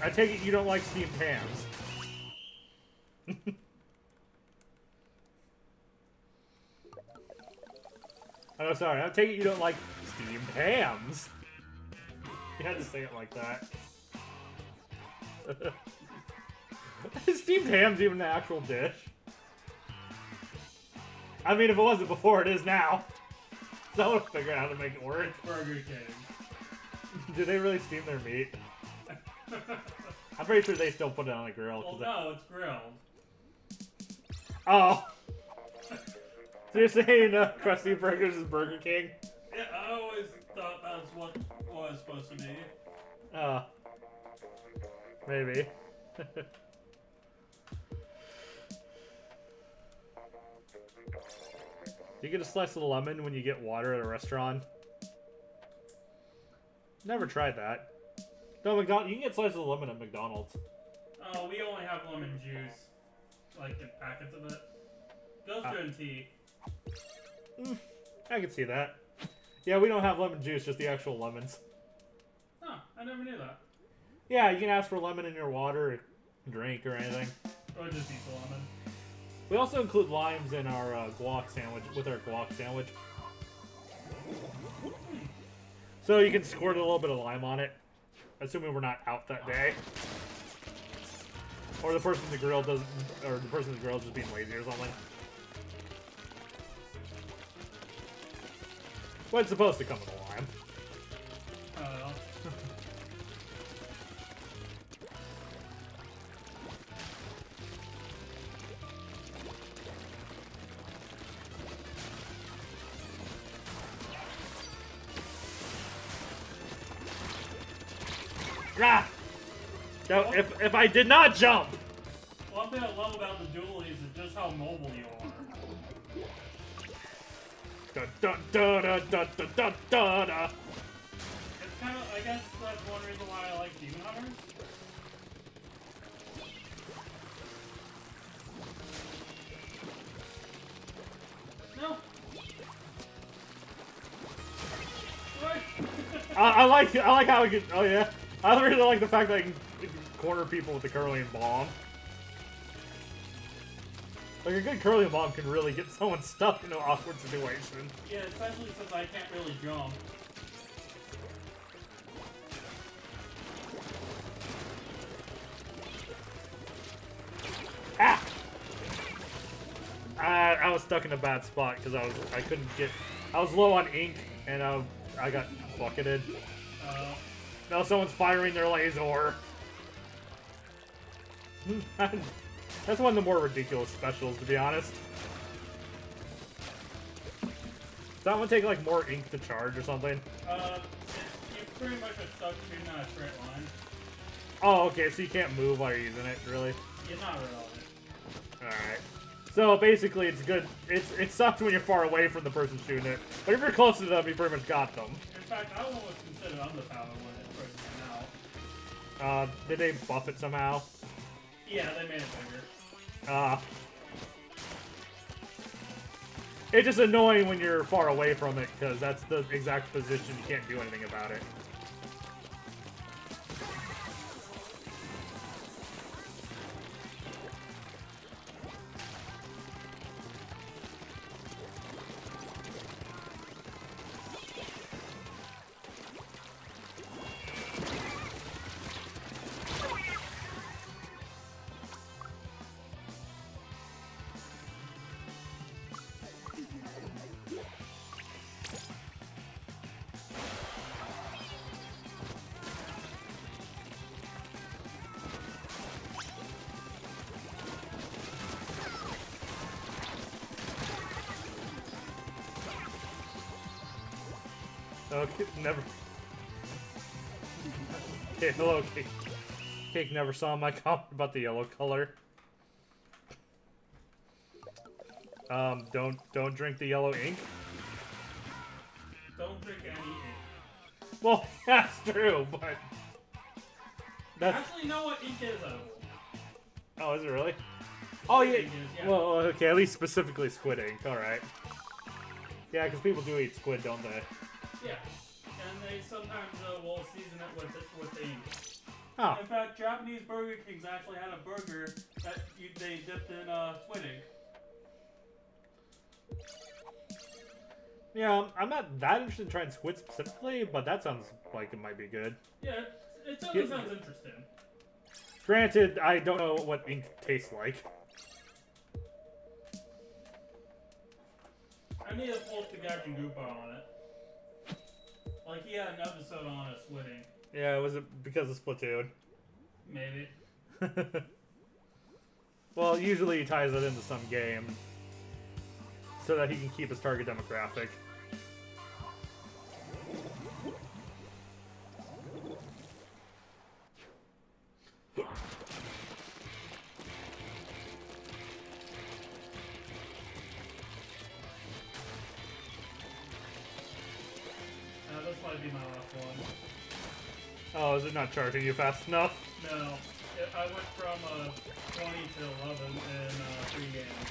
I take it you don't like steamed hams. Oh, sorry. I take it you don't like steamed hams. You had to say it like that. Is steamed ham's even an actual dish? I mean, if it wasn't before, it is now. So I want to figure out how to make it work. Burger King. Do they really steam their meat? I'm pretty sure they still put it on a grill. Well, no, it's grilled. Oh. So you're saying Krusty Burgers is Burger King? Yeah, I always thought that's what it was supposed to be. Maybe. Do you get a slice of lemon when you get water at a restaurant? Never tried that. No, McDonald's. You can get slices of lemon at McDonald's. Oh, we only have lemon juice. Like in packets of it. Goes good in tea. I can see that. Yeah, we don't have lemon juice, just the actual lemons. Oh, I never knew that. Yeah, you can ask for lemon in your water, or drink, or anything. Or just eat the lemon. We also include limes in our guac sandwich, with our guac sandwich. So you can squirt a little bit of lime on it, assuming we're not out that day. Or the person at the grill doesn't, or the person at the grill is just being lazy or something. But it's supposed to come with a lime. Oh. Ah! No, if I did not jump! One thing I love about the dualies is just how mobile you are. Da da da da da da da da da. It's kind of, I guess that's one reason why I like Demon Hunters. No. What? I like how I can. Oh yeah, I really like the fact that I can corner people with the curling bomb. Like a good curling bomb can really get someone stuck in an awkward situation. Yeah, especially since I can't really jump. Ah! I was stuck in a bad spot because I couldn't get. I was low on ink and I got bucketed. Now someone's firing their laser. That's one of the more ridiculous specials, to be honest. Does that one take like more ink to charge or something? You pretty much are stuck in a straight line. Oh, okay, so you can't move while you're using it, really? You're not really. Alright. So basically it's good. It sucks when you're far away from the person shooting it. But if you're close to them, you pretty much got them. In fact, I almost considered underpowered when it first came out. Did they buff it somehow? Yeah, they made it bigger. It's just annoying when you're far away from it, because that's the exact position you can't do anything about it. Okay, never. Okay, hello, Cake. Cake never saw my comment about the yellow color. Don't drink the yellow ink. Don't drink any ink. Well, that's true, but that's. Actually, you know what ink is? Oh, is it really? Oh yeah. Yeah. Well, okay, at least specifically squid ink. All right. Yeah, because people do eat squid, don't they? Yeah, and they sometimes will season it with the ink. Oh. In fact, Japanese Burger Kings actually had a burger that they dipped in squid ink. Yeah, I'm not that interested in trying squid specifically, but that sounds like it might be good. Yeah, it definitely sounds interesting. Granted, I don't know what ink tastes like. I need to pull up the Gaijin Goopa on it. Like, he had an episode on a squid ink. Yeah, was it because of Splatoon? Maybe. Well, usually he ties it into some game so that he can keep his target demographic. This might be my last one. Oh, is it not charging you fast enough? No. I went from 20 to 11 in 3 games.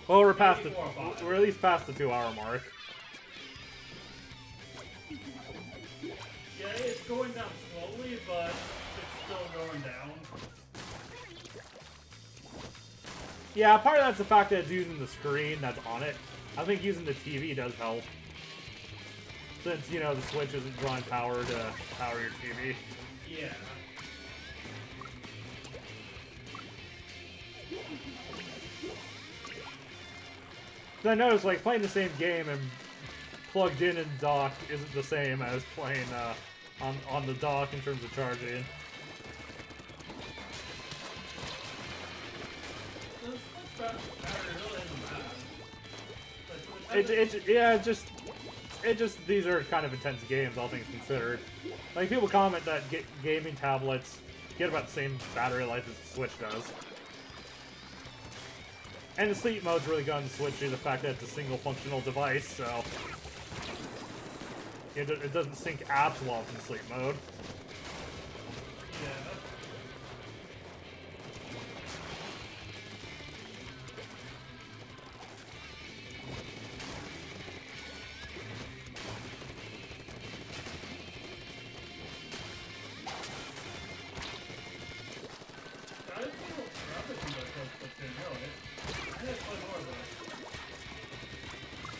Well, we're past the, 4 or 5. we're at least past the 2-hour mark. Yeah, it's going down slowly, but it's still going down. Yeah, part of that's the fact that it's using the screen that's on it. I think using the TV does help. Since, you know, the Switch isn't drawing power to power your TV. Yeah. So I noticed, like, playing the same game and plugged in and docked isn't the same as playing on the dock in terms of charging. It just these are kind of intense games, all things considered. Like, people comment that gaming tablets get about the same battery life as the Switch does. And the sleep mode's really good on the Switch due to the fact that it's a single functional device, so it doesn't sync apps while it's in sleep mode. Yeah.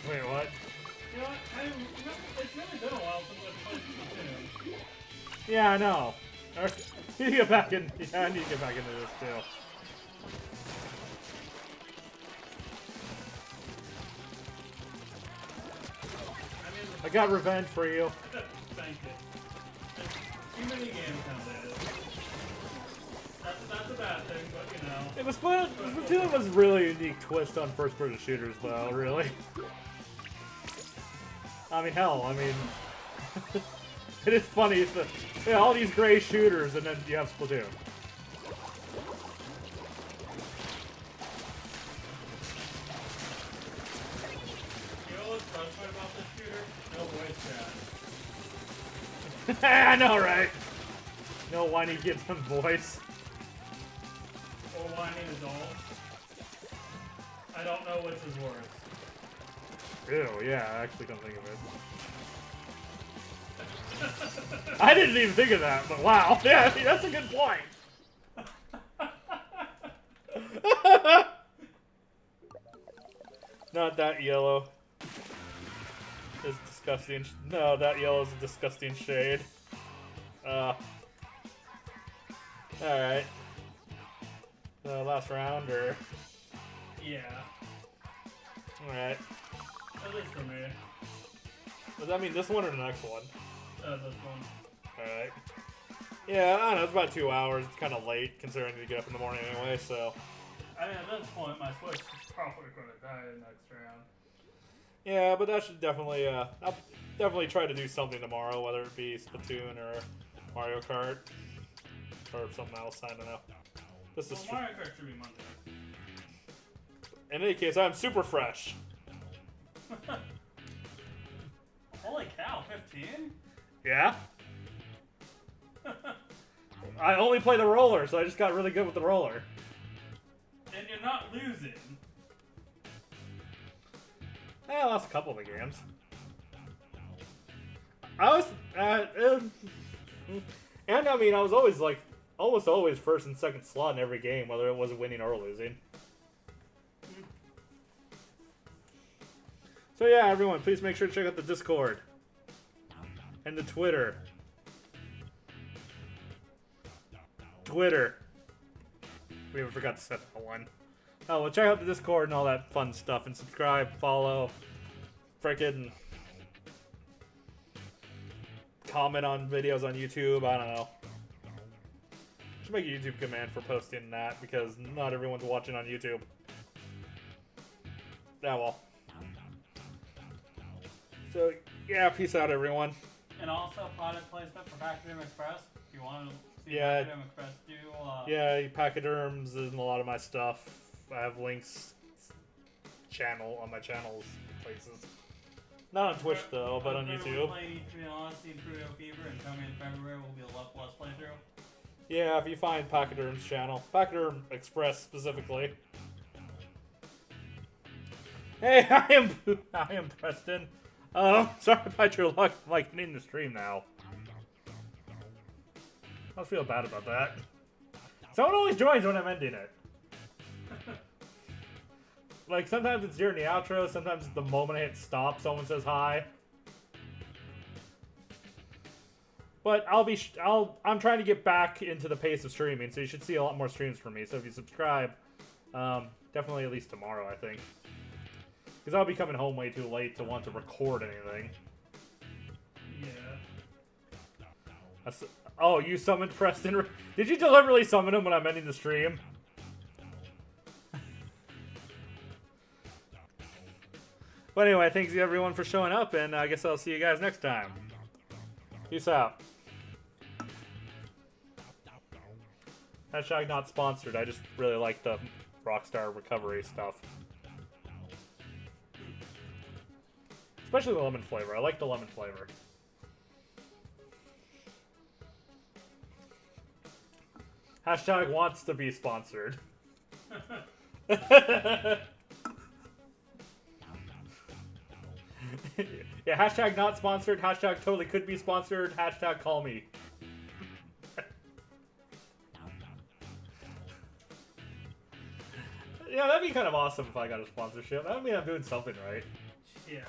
Wait, what? You know, it's really been a while since I played Splatoon. Yeah, I know. I need to get back in. Yeah, I need to get back into this too. I got revenge for you. Thank you. Too many games nowadays. That's a bad thing, but you know. It was Splatoon was a really unique twist on first-person shooters, though. Really. I mean, hell, I mean, it is funny. It's all these gray shooters, and then you have Splatoon. You know what's frustrating about this shooter? No voice chat. I know, right? No whiny kids on voice. Or whining adults. I don't know which is worse. Ew, yeah, I actually don't think of it. I didn't even think of that, but wow. Yeah, see, that's a good point. Not that yellow. It's disgusting. No, that yellow is a disgusting shade. Alright. Last round, or? Yeah. Alright. At least for me. Does that mean this one or the next one? This one. Alright. Yeah, I don't know, it's about 2 hours. It's kind of late, considering I need to get up in the morning anyway, so... I mean, at this point, my Switch is probably going to die in the next round. Yeah, but that should definitely, I'll definitely try to do something tomorrow, whether it be Splatoon or Mario Kart. Or something else, I don't know. This is Mario Kart should be Monday. In any case, I'm super fresh. Holy cow, 15? Yeah? I only play the roller, so I just got really good with the roller. And you're not losing. I lost a couple of the games. I was, and I mean, I was always like, almost always first and second slot in every game, whether it was winning or losing. So yeah, everyone, please make sure to check out the Discord and the Twitter. We even forgot to set that one. Oh, well, check out the Discord and all that fun stuff, and subscribe, follow, frickin' comment on videos on YouTube. I don't know. Should make a YouTube command for posting that because not everyone's watching on YouTube. Yeah, well. So yeah, peace out, everyone. And also product placement for Pachyderm Express. If you want to see Yeah. Pachyderm Express do. Yeah, pachyderms and a lot of my stuff. I have links on my channels places. Not on Twitch though, but on YouTube. Playing E3 Honesty and Crudo Fever, and coming in February will be a Left Plus playthrough. Yeah, if you find Pachyderm's channel, Pachyderm Express specifically. Hey, I am Preston. Sorry about your luck, like in the stream now. I feel bad about that. Someone always joins when I'm ending it. Like sometimes it's during the outro, sometimes it's the moment I hit stop, someone says hi. But I'm trying to get back into the pace of streaming, so you should see a lot more streams from me. So if you subscribe, definitely at least tomorrow, I think. Because I'll be coming home way too late to want to record anything. Yeah. Oh, you summoned Preston? Did you deliberately summon him when I'm ending the stream? But anyway, thanks everyone for showing up, and I guess I'll see you guys next time. Peace out. Hashtag not sponsored. I just really like the Rockstar Recovery stuff. Especially the lemon flavor. I like the lemon flavor. Hashtag wants to be sponsored. Yeah, hashtag not sponsored, hashtag totally could be sponsored, hashtag call me. Yeah, that'd be kind of awesome if I got a sponsorship. That would mean I'm doing something right. Yeah.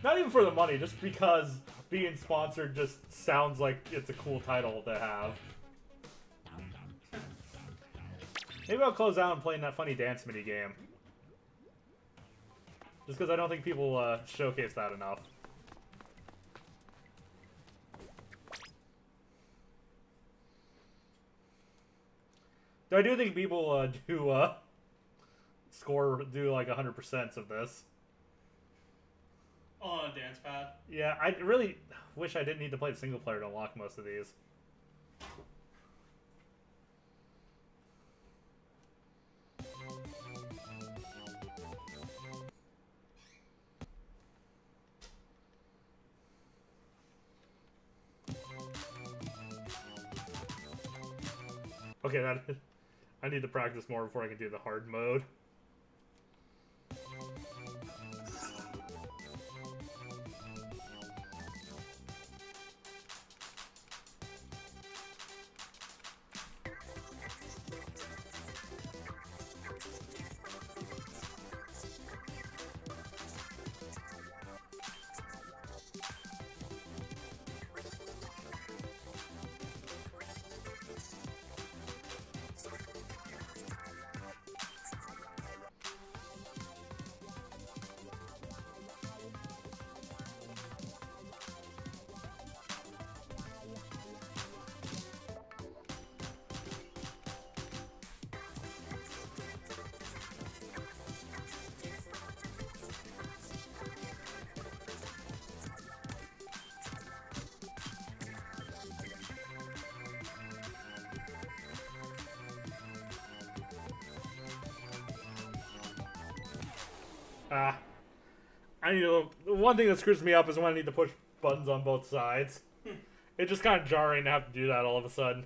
Not even for the money, just because being sponsored just sounds like it's a cool title to have. Maybe I'll close out and playing that funny dance mini game. Just because I don't think people showcase that enough. Though I do think people do like 100% of this. On a dance pad. Yeah, I really wish I didn't need to play the single player to unlock most of these. Okay, I need to practice more before I can do the hard mode. Ah. I need to... One thing that screws me up is when I need to push buttons on both sides. It's just kind of jarring to have to do that all of a sudden.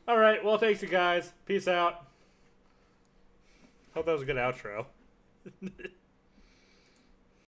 Alright, well, thanks you guys. Peace out. Hope that was a good outro.